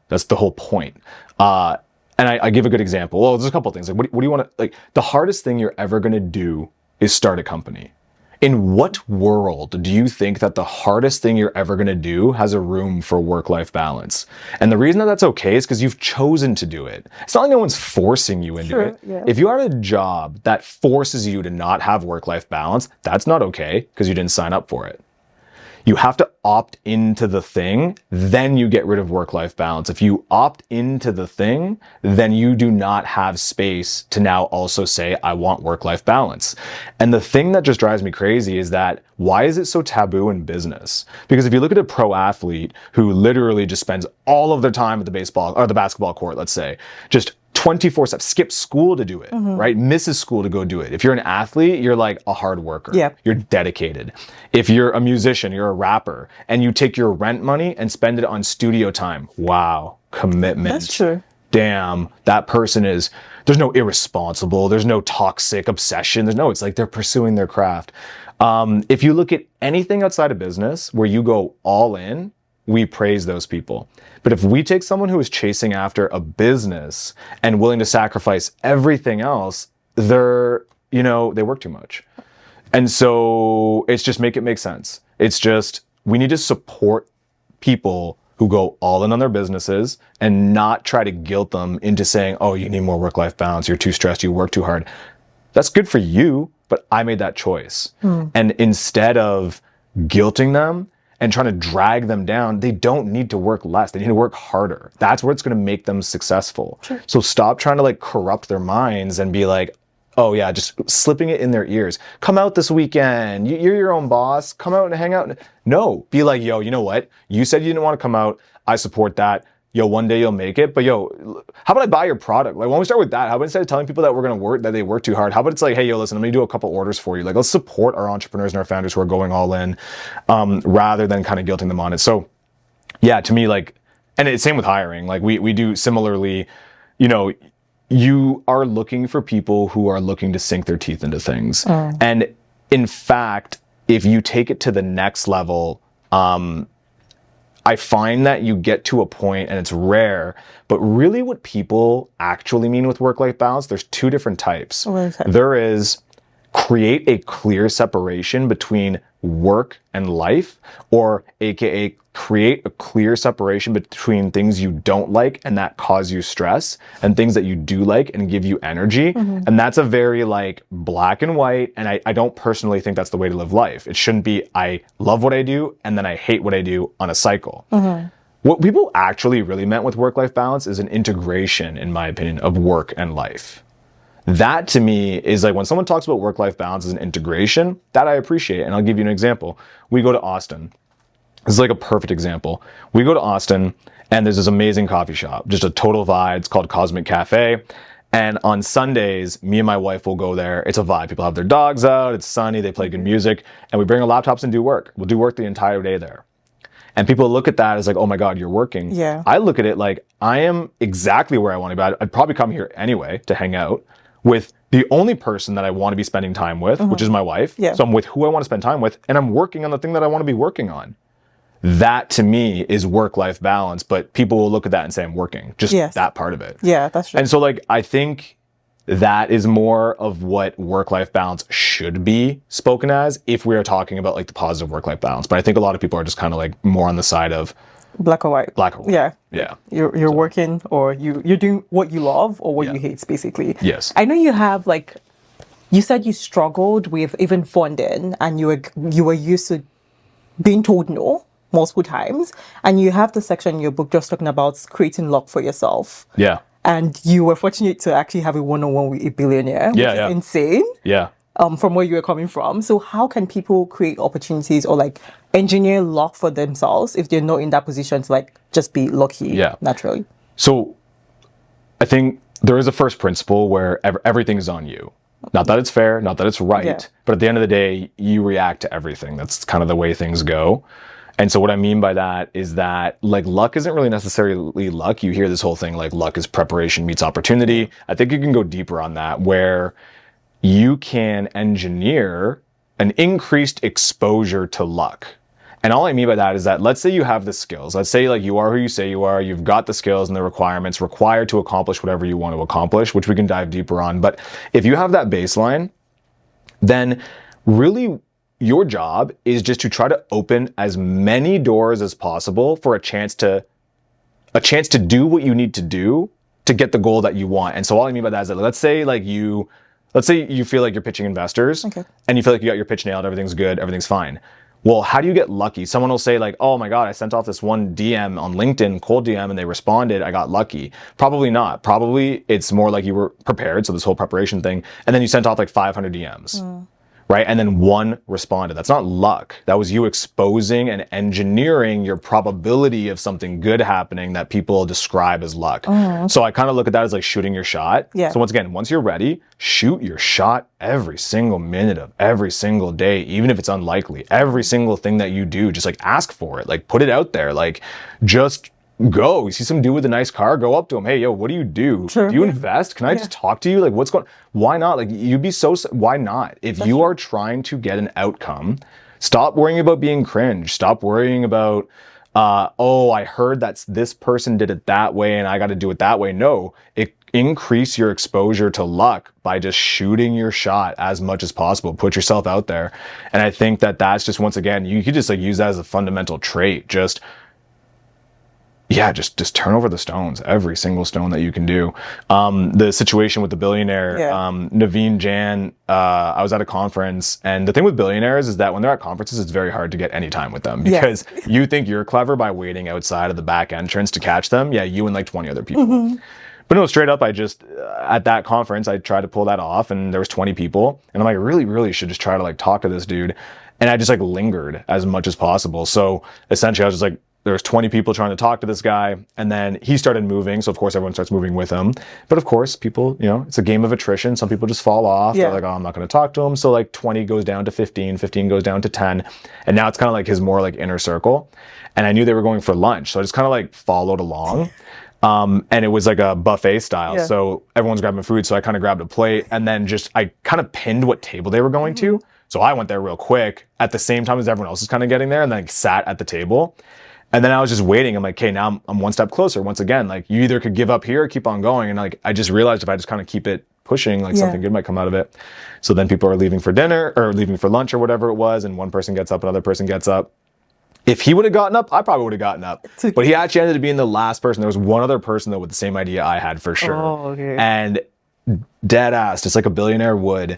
Speaker 1: That's the whole point. And I give a good example. Well, there's a couple of things. Like, what do you want to, like, the hardest thing you're ever going to do is start a company. In what world do you think that the hardest thing you're ever going to do has a room for work-life balance? And the reason that that's okay is because you've chosen to do it. It's not like no one's forcing you into it. If you are at a job that forces you to not have work-life balance, that's not okay because you didn't sign up for it. You have to opt into the thing, then you get rid of work-life balance. If you opt into the thing, then you do not have space to now also say, I want work-life balance. And the thing that just drives me crazy is that why is it so taboo in business? Because if you look at a pro athlete who literally just spends all of their time at the baseball or the basketball court, let's say, just 24/7, skip school to do it, right? Misses school to go do it. If you're an athlete, you're like a hard worker. You're dedicated. If you're a musician, you're a rapper, and you take your rent money and spend it on studio time. Wow, commitment.
Speaker 2: That's true.
Speaker 1: Damn, that person is, there's no irresponsible, there's no toxic obsession. It's like they're pursuing their craft. If you look at anything outside of business where you go all in, we praise those people. But if we take someone who is chasing after a business and willing to sacrifice everything else, they work too much. And so it's just make sense. It's just, we need to support people who go all in on their businesses and not try to guilt them into saying, oh, you need more work-life balance, you're too stressed, you work too hard. That's good for you, but I made that choice. And instead of guilting them and trying to drag them down, they don't need to work less. They need to work harder. That's what's going to make them successful. Sure. So stop trying to like corrupt their minds and be like, oh yeah, just slipping it in their ears. Come out this weekend. You're your own boss. Come out and hang out. No, be like, yo, you know what? You said you didn't want to come out. I support that. Yo, one day you'll make it. But yo, how about I buy your product? Like, when we start with that, how about instead of telling people that we're going to work, that they work too hard, how about it's like, hey, yo, listen, I'm going to do a couple orders for you. Like, let's support our entrepreneurs and our founders who are going all in, rather than kind of guilting them on it. So yeah, to me, like, and it's same with hiring. Like we do similarly, you know, you are looking for people who are looking to sink their teeth into things. And in fact, if you take it to the next level, I find that you get to a point, and it's rare, but really what people actually mean with work-life balance, there's two different types. There is create a clear separation between work and life, or AKA create a clear separation between things you don't like and that cause you stress and things that you do like and give you energy. And that's a very like black and white. And I don't personally think that's the way to live life. It shouldn't be, I love what I do and then I hate what I do on a cycle. What people actually really meant with work-life balance is an integration, in my opinion, of work and life. That to me is like when someone talks about work-life balance as an integration, that I appreciate. And I'll give you an example. We go to Austin. This is like a perfect example. We go to Austin and there's this amazing coffee shop, just a total vibe. It's called Cosmic Cafe. And on Sundays, me and my wife will go there. It's a vibe. People have their dogs out. It's sunny. They play good music. And we bring our laptops and do work. We'll do work the entire day there. And people look at that as like, oh my God, you're working.
Speaker 2: Yeah.
Speaker 1: I look at it like I am exactly where I want to be. I'd probably come here anyway to hang out with the only person that I want to be spending time with, which is my wife. Yeah. So I'm with who I want to spend time with, and I'm working on the thing that I want to be working on. That to me is work-life balance, but people will look at that and say I'm working, just that part of it.
Speaker 2: Yeah, that's true.
Speaker 1: And so like, I think that is more of what work-life balance should be spoken as if we are talking about like the positive work-life balance. But I think a lot of people are just kind of like more on the side of
Speaker 2: black or white.
Speaker 1: Black or white.
Speaker 2: Yeah.
Speaker 1: Yeah.
Speaker 2: You're working, or you're doing what you love or what you hate, basically.
Speaker 1: Yes.
Speaker 2: I know you have like, you said you struggled with even funding, and you were used to being told no multiple times, and you have the section in your book just talking about creating luck for yourself.
Speaker 1: Yeah.
Speaker 2: And you were fortunate to actually have a one-on-one with a billionaire, which is insane.
Speaker 1: Yeah.
Speaker 2: From where you were coming from. So how can people create opportunities or like engineer luck for themselves if they're not in that position to like just be lucky naturally? So
Speaker 1: I think there is a first principle where everything is on you. Not that it's fair, not that it's right, but at the end of the day, you react to everything. That's kind of the way things go. And so what I mean by that is that like luck isn't really necessarily luck. You hear this whole thing like luck is preparation meets opportunity. I think you can go deeper on that, where you can engineer an increased exposure to luck. And all I mean by that is that let's say you have the skills. Let's say like you are who you say you are. You've got the skills and the requirements required to accomplish whatever you want to accomplish, which we can dive deeper on. But if you have that baseline, then really your job is just to try to open as many doors as possible for a chance to do what you need to do to get the goal that you want. And so all I mean by that is that let's say you feel like you're pitching investors and you feel like you got your pitch nailed, everything's good, everything's fine. Well, how do you get lucky? Someone will say like, oh my God, I sent off this one DM on LinkedIn, cold DM, and they responded, I got lucky. Probably not. Probably it's more like you were prepared, so this whole preparation thing, and then you sent off like 500 DMs. Right? And then one responded. That's not luck. That was you exposing and engineering your probability of something good happening that people describe as luck. So I kind of look at that as like shooting your shot. Yeah. So once again, once you're ready, shoot your shot every single minute of every single day, even if it's unlikely. Every single thing that you do, just like ask for it. Like put it out there. Like just go. You see some dude with a nice car, go up to him. Hey, yo, what do you do? Sure. Do you invest? Can I just talk to you? Like, what's going on? Why not? Like, you'd be so, why not? If you are trying to get an outcome, stop worrying about being cringe. Stop worrying about, oh, I heard that this person did it that way and I got to do it that way. No, increase your exposure to luck by just shooting your shot as much as possible. Put yourself out there. And I think that that's just, once again, you could just like use that as a fundamental trait. Just yeah, just turn over the stones, every single stone that you can do. The situation with the billionaire, Naveen Jan, I was at a conference, and the thing with billionaires is that when they're at conferences, it's very hard to get any time with them because you think you're clever by waiting outside of the back entrance to catch them. Yeah, you and like 20 other people. But no, straight up, I just, at that conference, I tried to pull that off, and there was 20 people, and I'm like, I really should just try to like talk to this dude. And I just like lingered as much as possible. So essentially I was just like, there was 20 people trying to talk to this guy, and then he started moving. So of course everyone starts moving with him. But of course people, you know, it's a game of attrition. Some people just fall off. They're like, oh, I'm not going to talk to him. So like 20 goes down to 15, 15 goes down to 10. And now it's kind of like his more like inner circle. And I knew they were going for lunch. So I just kind of like followed along. And it was like a buffet style. So everyone's grabbing food. So I kind of grabbed a plate, and then I kind of pinned what table they were going to. So I went there real quick at the same time as everyone else is kind of getting there, and then I sat at the table. And then I was just waiting. I'm like, okay, now I'm one step closer. Once again, like you either could give up here or keep on going. And like, I just realized if I just kind of keep it pushing, like something good might come out of it. So then people are leaving for dinner or leaving for lunch or whatever it was. And one person gets up, another person gets up. If he would have gotten up, I probably would have gotten up. But he actually ended up being the last person. There was one other person though with the same idea I had for sure. And dead ass, just like a billionaire would,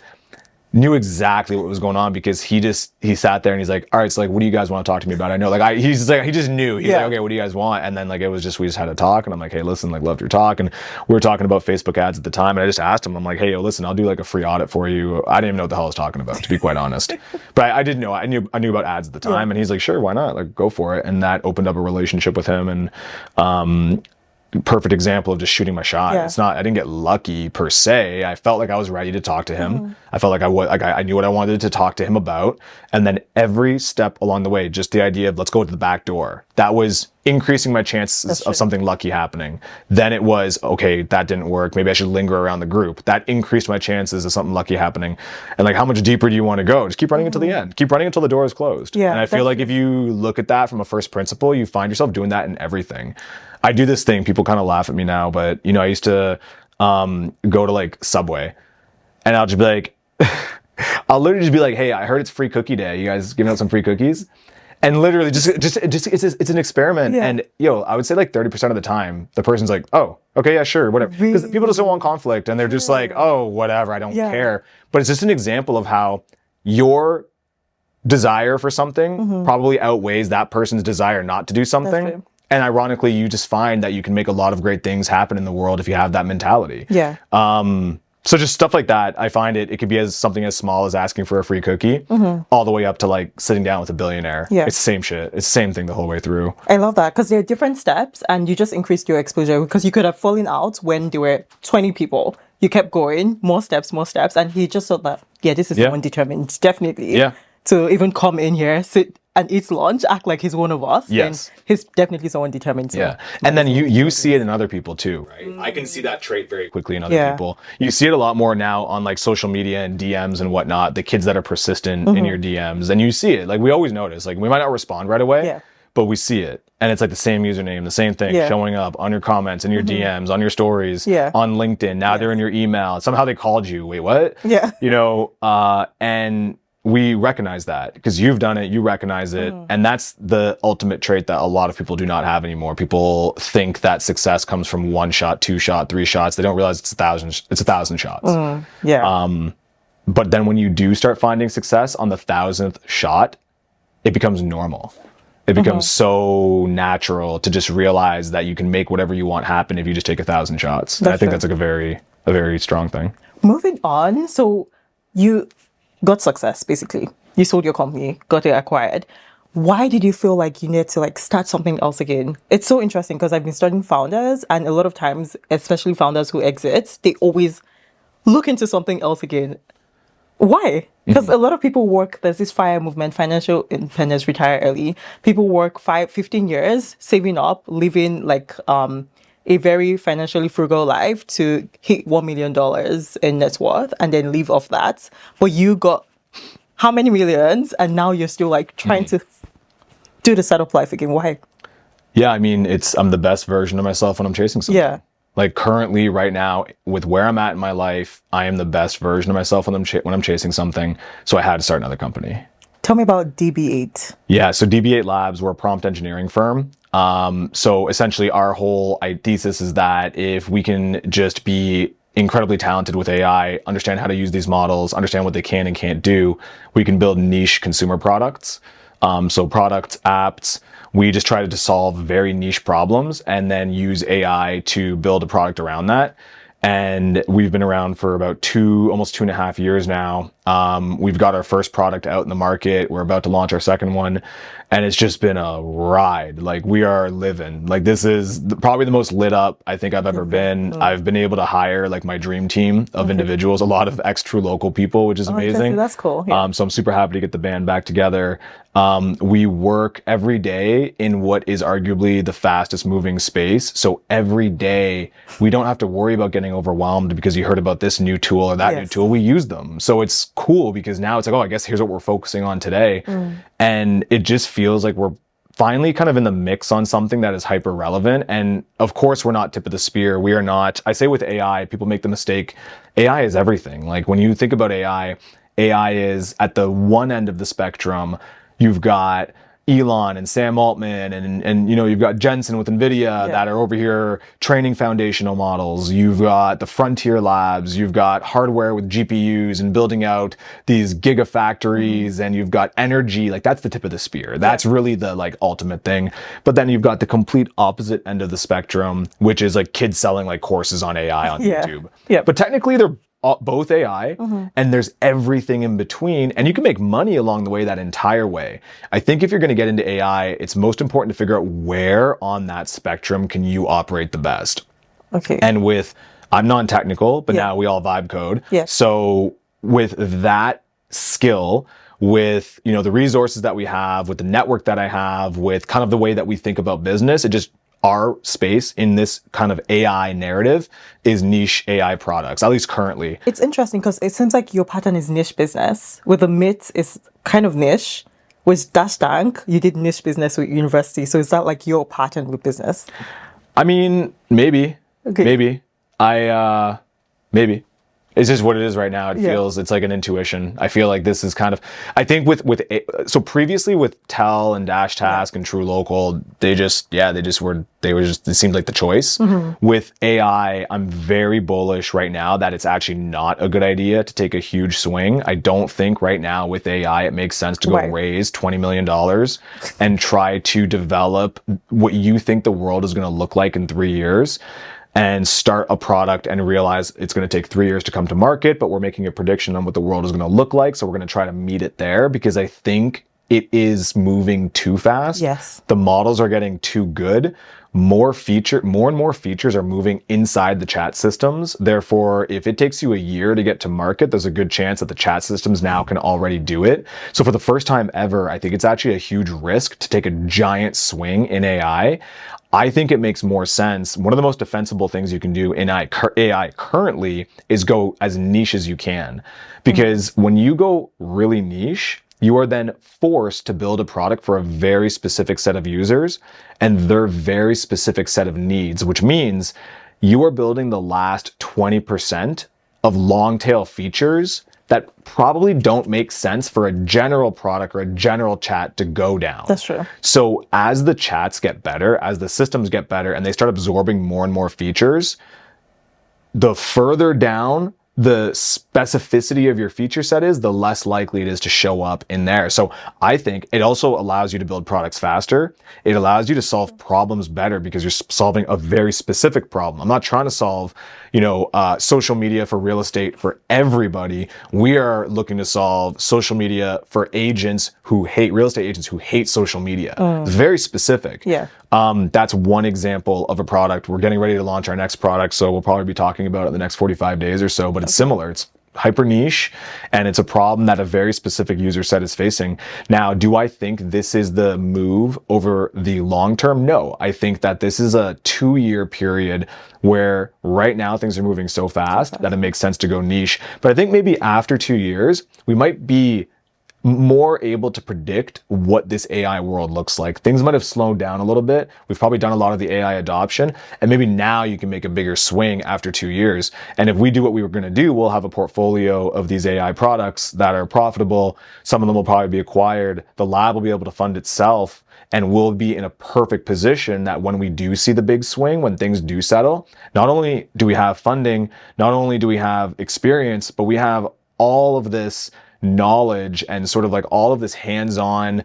Speaker 1: knew exactly what was going on because he sat there and he's like, all right, so like, what do you guys want to talk to me about? I know, like, he just knew. He's like, okay, what do you guys want? And then like, we just had to talk, and I'm like, hey, listen, like, loved your talk. And we were talking about Facebook ads at the time, and I just asked him, I'm like, hey, yo, listen, I'll do like a free audit for you. I didn't even know what the hell I was talking about, to be quite honest. But I didn't know. I knew about ads at the time, and he's like, sure, why not? Like, go for it. And that opened up a relationship with him, and perfect example of just shooting my shot. It's not, I didn't get lucky per se. I felt like I was ready to talk to him. I felt like I knew what I wanted to talk to him about. And then every step along the way, just the idea of let's go to the back door, that was increasing my chances of something lucky happening. Then it was, okay, that didn't work. Maybe I should linger around the group. That increased my chances of something lucky happening. And like, how much deeper do you want to go? Just keep running until the end. Keep running until the door is closed. And I feel like if you look at that from a first principle, you find yourself doing that in everything. I do this thing, people kind of laugh at me now, but you know, I used to go to like Subway, and I'll just be like, I'll literally just be like, hey, I heard it's free cookie day. You guys giving out some free cookies? And literally just it's an experiment. And I would say like 30% of the time, the person's like, oh, okay, yeah, sure, whatever. Because people just don't want conflict, and they're just like, oh, whatever, I don't care. But it's just an example of how your desire for something probably outweighs that person's desire not to do something. And ironically, you just find that you can make a lot of great things happen in the world if you have that mentality. So just stuff like that, I find it could be as something as small as asking for a free cookie, all the way up to like sitting down with a billionaire. It's the same shit. It's the same thing the whole way through.
Speaker 2: I love that because there are different steps, and you just increased your exposure because you could have fallen out when there were 20 people. You kept going, more steps, and he just thought that, this is someone determined, definitely. To even come in here, sit and eat lunch, act like he's one of us. Then he's definitely someone determined.
Speaker 1: And then you see it in other people too, right? I can see that trait very quickly in other people. You see it a lot more now on like social media and DMs and whatnot, the kids that are persistent in your DMs. And you see it, like we always notice, like we might not respond right away, but we see it. And it's like the same username, the same thing showing up on your comments, in your DMs, on your stories, on LinkedIn. Now they're in your email. Somehow they called you. Wait, what? You know, and we recognize that because you've done it, you recognize it. And that's the ultimate trait that a lot of people do not have anymore. People think that success comes from 1 shot, 2 shot, 3 shots. They don't realize it's 1,000 shots. But then when you do start finding success on the 1,000th shot, it becomes normal. It becomes so natural to just realize that you can make whatever you want happen if you just take 1,000 shots. And I think that's like a very strong thing.
Speaker 2: Moving on. So you got success, basically. You sold your company, got it acquired. Why did you feel like you needed to like start something else again? It's so interesting because I've been studying founders, and a lot of times, especially founders who exit, they always look into something else again. Why? Because a lot of people work, there's this FIRE movement, financial independence, retire early. People work 15 years saving up, living like a very financially frugal life to hit $1 million in net worth and then live off that. But you got how many millions, and now you're still like trying to do the startup life again. Why?
Speaker 1: Yeah, I mean, I'm the best version of myself when I'm chasing something. Like currently right now with where I'm at in my life, I am the best version of myself when I'm chasing something. So I had to start another company.
Speaker 2: Tell me about DB8.
Speaker 1: Yeah, so DB8 Labs, we're a prompt engineering firm. So essentially our whole thesis is that if we can just be incredibly talented with AI, understand how to use these models, understand what they can and can't do, we can build niche consumer products. So products, apps, we just try to solve very niche problems and then use AI to build a product around that. And we've been around for about almost 2.5 years now. We've got our first product out in the market. We're about to launch our second one. And it's just been a ride. Like, we are living. Like, this is probably the most lit up I think I've ever been. I've been able to hire like my dream team of individuals, a lot of ex-truLOCAL people, which is amazing.
Speaker 2: That's cool. Yeah.
Speaker 1: So I'm super happy to get the band back together. We work every day in what is arguably the fastest moving space. So every day we don't have to worry about getting overwhelmed because you heard about this new tool or that new tool. We use them. So it's cool because now it's like, oh, I guess here's what we're focusing on today. And it just feels like we're finally kind of in the mix on something that is hyper relevant. And of course, we're not tip of the spear. We are not. I say with AI, people make the mistake. AI is everything. Like, when you think about AI is at the one end of the spectrum. You've got Elon and Sam Altman and you know, you've got Jensen with NVIDIA that are over here training foundational models. You've got the frontier labs. You've got hardware with GPUs and building out these gigafactories, and you've got energy. Like, that's the tip of the spear. That's really the like ultimate thing. But then you've got the complete opposite end of the spectrum, which is like kids selling like courses on AI on YouTube. But technically they're both AI, and there's everything in between, and you can make money along the way that entire way. I think if you're going to get into AI, it's most important to figure out where on that spectrum can you operate the best. And I'm non-technical, but now we all vibe code. So with that skill, with, you know, the resources that we have, with the network that I have, with kind of the way that we think about business, it just, our space in this kind of AI narrative is niche AI products, at least currently.
Speaker 2: It's interesting because it seems like your pattern is niche business, with the MIT is kind of niche. With Dash Tank, you did niche business with university. So is that like your pattern with business?
Speaker 1: I mean, maybe. Maybe. Maybe. It's just what it is right now. It feels, it's like an intuition. I feel like this is kind of, I think so previously with Tell and Dash Task and truLOCAL, it seemed like the choice. With AI, I'm very bullish right now that it's actually not a good idea to take a huge swing. I don't think right now with AI, it makes sense to go raise $20 million and try to develop what you think the world is going to look like in 3 years. And start a product and realize it's going to take 3 years to come to market, but we're making a prediction on what the world is going to look like. So we're going to try to meet it there, because I think it is moving too fast. The models are getting too good. More and more features are moving inside the chat systems. Therefore, if it takes you a year to get to market, there's a good chance that the chat systems now can already do it. So for the first time ever, I think it's actually a huge risk to take a giant swing in AI. I think it makes more sense. One of the most defensible things you can do in AI currently is go as niche as you can. Because when you go really niche, you are then forced to build a product for a very specific set of users and their very specific set of needs, which means you are building the last 20% of long tail features that probably don't make sense for a general product or a general chat to go down.
Speaker 2: That's true.
Speaker 1: So as the chats get better, as the systems get better, and they start absorbing more and more features, the further down the specificity of your feature set is, the less likely it is to show up in there. So I think it also allows you to build products faster. It allows you to solve problems better because you're solving a very specific problem. I'm not trying to solve, social media for real estate for everybody. We are looking to solve social media for agents who hate real estate agents who hate social media. It's very specific. That's one example of a product. We're getting ready to launch our next product, so we'll probably be talking about it in the next 45 days or so, but it's similar. It's hyper niche, and it's a problem that a very specific user set is facing. Now, do I think this is the move over the long term? No. I think that this is a 2-year period where right now things are moving so fast that it makes sense to go niche. But I think maybe after 2 years, we might be more able to predict what this AI world looks like. Things might have slowed down a little bit. We've probably done a lot of the AI adoption, and maybe now you can make a bigger swing after 2 years. And if we do what we were going to do, we'll have a portfolio of these AI products that are profitable. Some of them will probably be acquired. The lab will be able to fund itself, and we'll be in a perfect position that when we do see the big swing, when things do settle, not only do we have funding, not only do we have experience, but we have all of this knowledge and sort of like all of this hands-on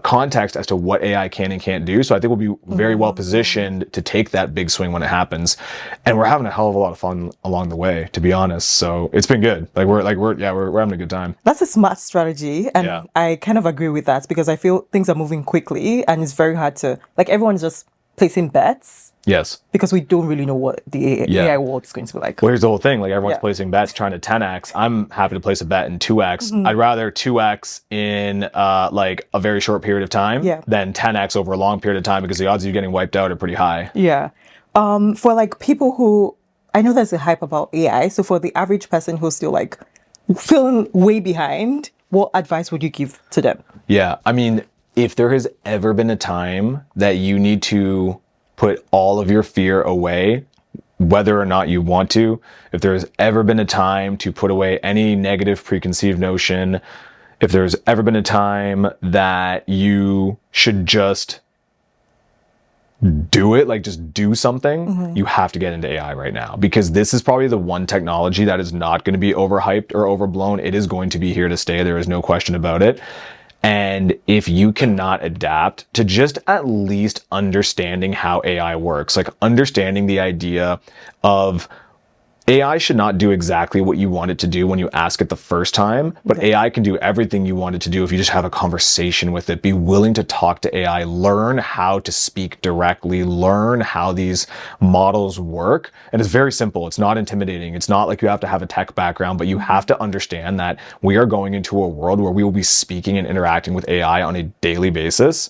Speaker 1: context as to what AI can and can't do. So I think we'll be very well positioned to take that big swing when it happens. And we're having a hell of a lot of fun along the way, to be honest. So it's been good. We're having a good time.
Speaker 2: That's a smart strategy. And I kind of agree with that because I feel things are moving quickly and it's very hard to, like, everyone's just placing bets.
Speaker 1: Yes.
Speaker 2: Because we don't really know what the AI world is going to be like.
Speaker 1: Well, here's the whole thing. Like, everyone's placing bets, trying to 10x. I'm happy to place a bet in 2x. I'd rather 2x in like a very short period of time than 10x over a long period of time, because the odds of you getting wiped out are pretty high.
Speaker 2: Yeah. For like people who, I know there's a hype about AI. So for the average person who's still like feeling way behind, what advice would you give to them?
Speaker 1: Yeah. I mean, if there has ever been a time that you need to put all of your fear away, whether or not you want to, if there's ever been a time to put away any negative preconceived notion, if there's ever been a time that you should just do it, like just do something, you have to get into AI right now, because this is probably the one technology that is not going to be overhyped or overblown. It is going to be here to stay. There is no question about it. And if you cannot adapt to just at least understanding how AI works, like understanding the idea of AI should not do exactly what you want it to do when you ask it the first time, but AI can do everything you want it to do if you just have a conversation with it. Be willing to talk to AI, learn how to speak directly, learn how these models work. And it's very simple. It's not intimidating. It's not like you have to have a tech background, but you have to understand that we are going into a world where we will be speaking and interacting with AI on a daily basis.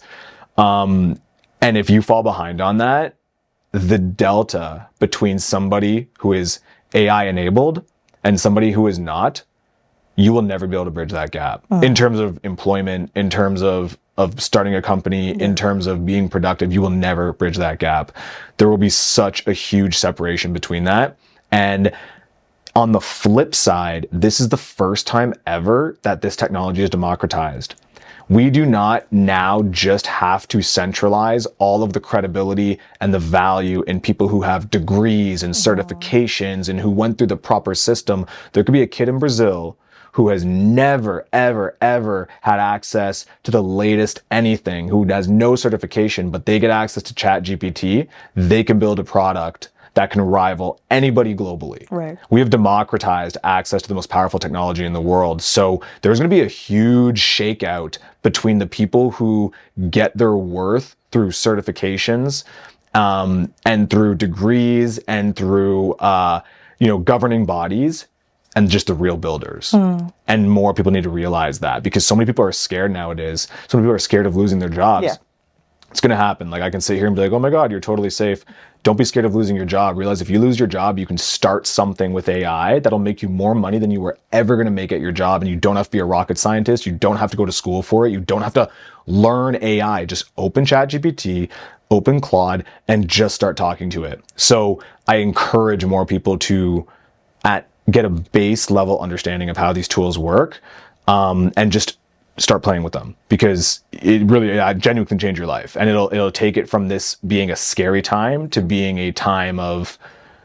Speaker 1: And if you fall behind on that, the delta between somebody who is AI enabled and somebody who is not, you will never be able to bridge that gap in terms of employment, in terms of starting a company, in terms of being productive. You will never bridge that gap. There will be such a huge separation between that. And on the flip side, this is the first time ever that this technology is democratized. We do not now just have to centralize all of the credibility and the value in people who have degrees and certifications and who went through the proper system. There could be a kid in Brazil who has never, ever, ever had access to the latest anything, who has no certification, but they get access to ChatGPT. They can build a product that can rival anybody globally.
Speaker 2: Right.
Speaker 1: We have democratized access to the most powerful technology in the world. So there's going to be a huge shakeout between the people who get their worth through certifications, and through degrees and through, governing bodies, and just the real builders. And more people need to realize that, because so many people are scared nowadays. So many people are scared of losing their jobs.
Speaker 2: Yeah.
Speaker 1: It's going to happen. Like, I can sit here and be like, oh my God, you're totally safe. Don't be scared of losing your job. Realize if you lose your job, you can start something with AI that'll make you more money than you were ever going to make at your job. And you don't have to be a rocket scientist. You don't have to go to school for it. You don't have to learn AI. Just open ChatGPT, open Claude, and just start talking to it. So I encourage more people to get a base level understanding of how these tools work, and just start playing with them, because it really genuinely can change your life. And it'll take it from this being a scary time to being a time of,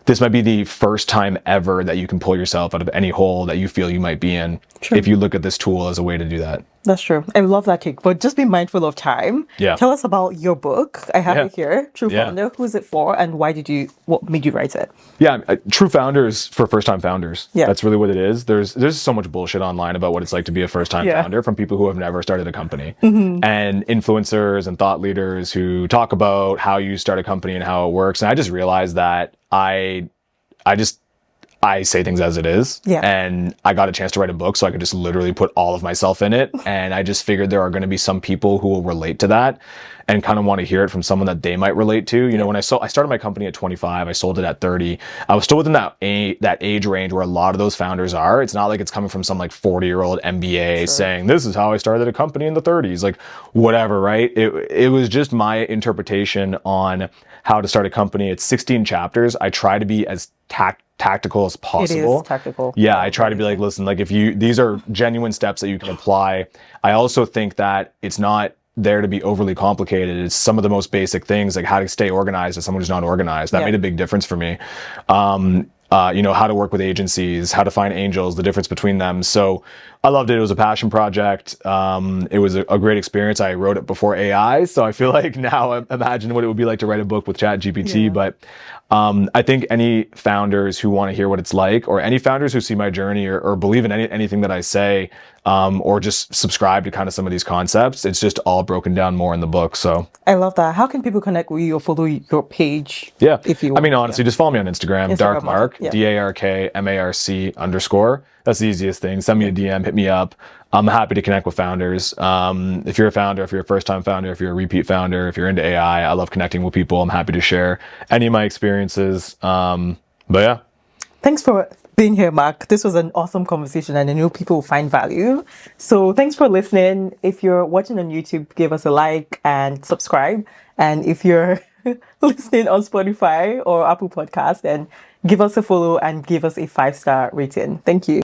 Speaker 1: this might be the first time ever that you can pull yourself out of any hole that you feel you might be in. True. If you look at this tool as a way to do that.
Speaker 2: That's true. I love that take, but just be mindful of time.
Speaker 1: Yeah.
Speaker 2: Tell us about your book. I have it here, True Founder. Who's it for, and what made you write it? Yeah,
Speaker 1: True Founders for first-time founders.
Speaker 2: Yeah.
Speaker 1: That's really what it is. There's so much bullshit online about what it's like to be a first-time founder from people who have never started a company, and influencers and thought leaders who talk about how you start a company and how it works. And I just realized that I say things as it is.
Speaker 2: Yeah.
Speaker 1: And I got a chance to write a book, so I could just literally put all of myself in it. And I just figured there are going to be some people who will relate to that. and kind of want to hear it from someone that they might relate to. You know, when I started my company at 25, I sold it at 30. I was still within that age range where a lot of those founders are. It's not like it's coming from some like 40-year-old MBA saying, this is how I started a company in the 30s, like whatever, right? It was just my interpretation on how to start a company. It's 16 chapters. I try to be as tactical as possible.
Speaker 2: It is tactical.
Speaker 1: Yeah, I try to be like, listen, like these are genuine steps that you can apply. I also think that it's not there to be overly complicated. It's some of the most basic things, like how to stay organized as someone who's not organized. That made a big difference for me. You know, how to work with agencies, how to find angels, the difference between them. So I loved it. It was a passion project. It was a great experience. I wrote it before AI. So I feel like now I imagine what it would be like to write a book with ChatGPT. But I think any founders who want to hear what it's like, or any founders who see my journey or believe in anything that I say, or just subscribe to kind of some of these concepts, it's just all broken down more in the book. So
Speaker 2: I love that. How can people connect with you or follow your page?
Speaker 1: Yeah.
Speaker 2: If you
Speaker 1: I mean, honestly, just follow me on Instagram, Dark Marc,
Speaker 2: yeah.
Speaker 1: DARKMARC_. That's the easiest thing. Send me a DM, hit me up. I'm happy to connect with founders. If you're a founder, if you're a first-time founder, if you're a repeat founder, if you're into AI, I love connecting with people. I'm happy to share any of my experiences. But yeah.
Speaker 2: Thanks for being here, Marc. This was an awesome conversation and I know people will find value. So thanks for listening. If you're watching on YouTube, give us a like and subscribe. And if you're listening on Spotify or Apple Podcast, then give us a follow and give us a 5-star rating. Thank you.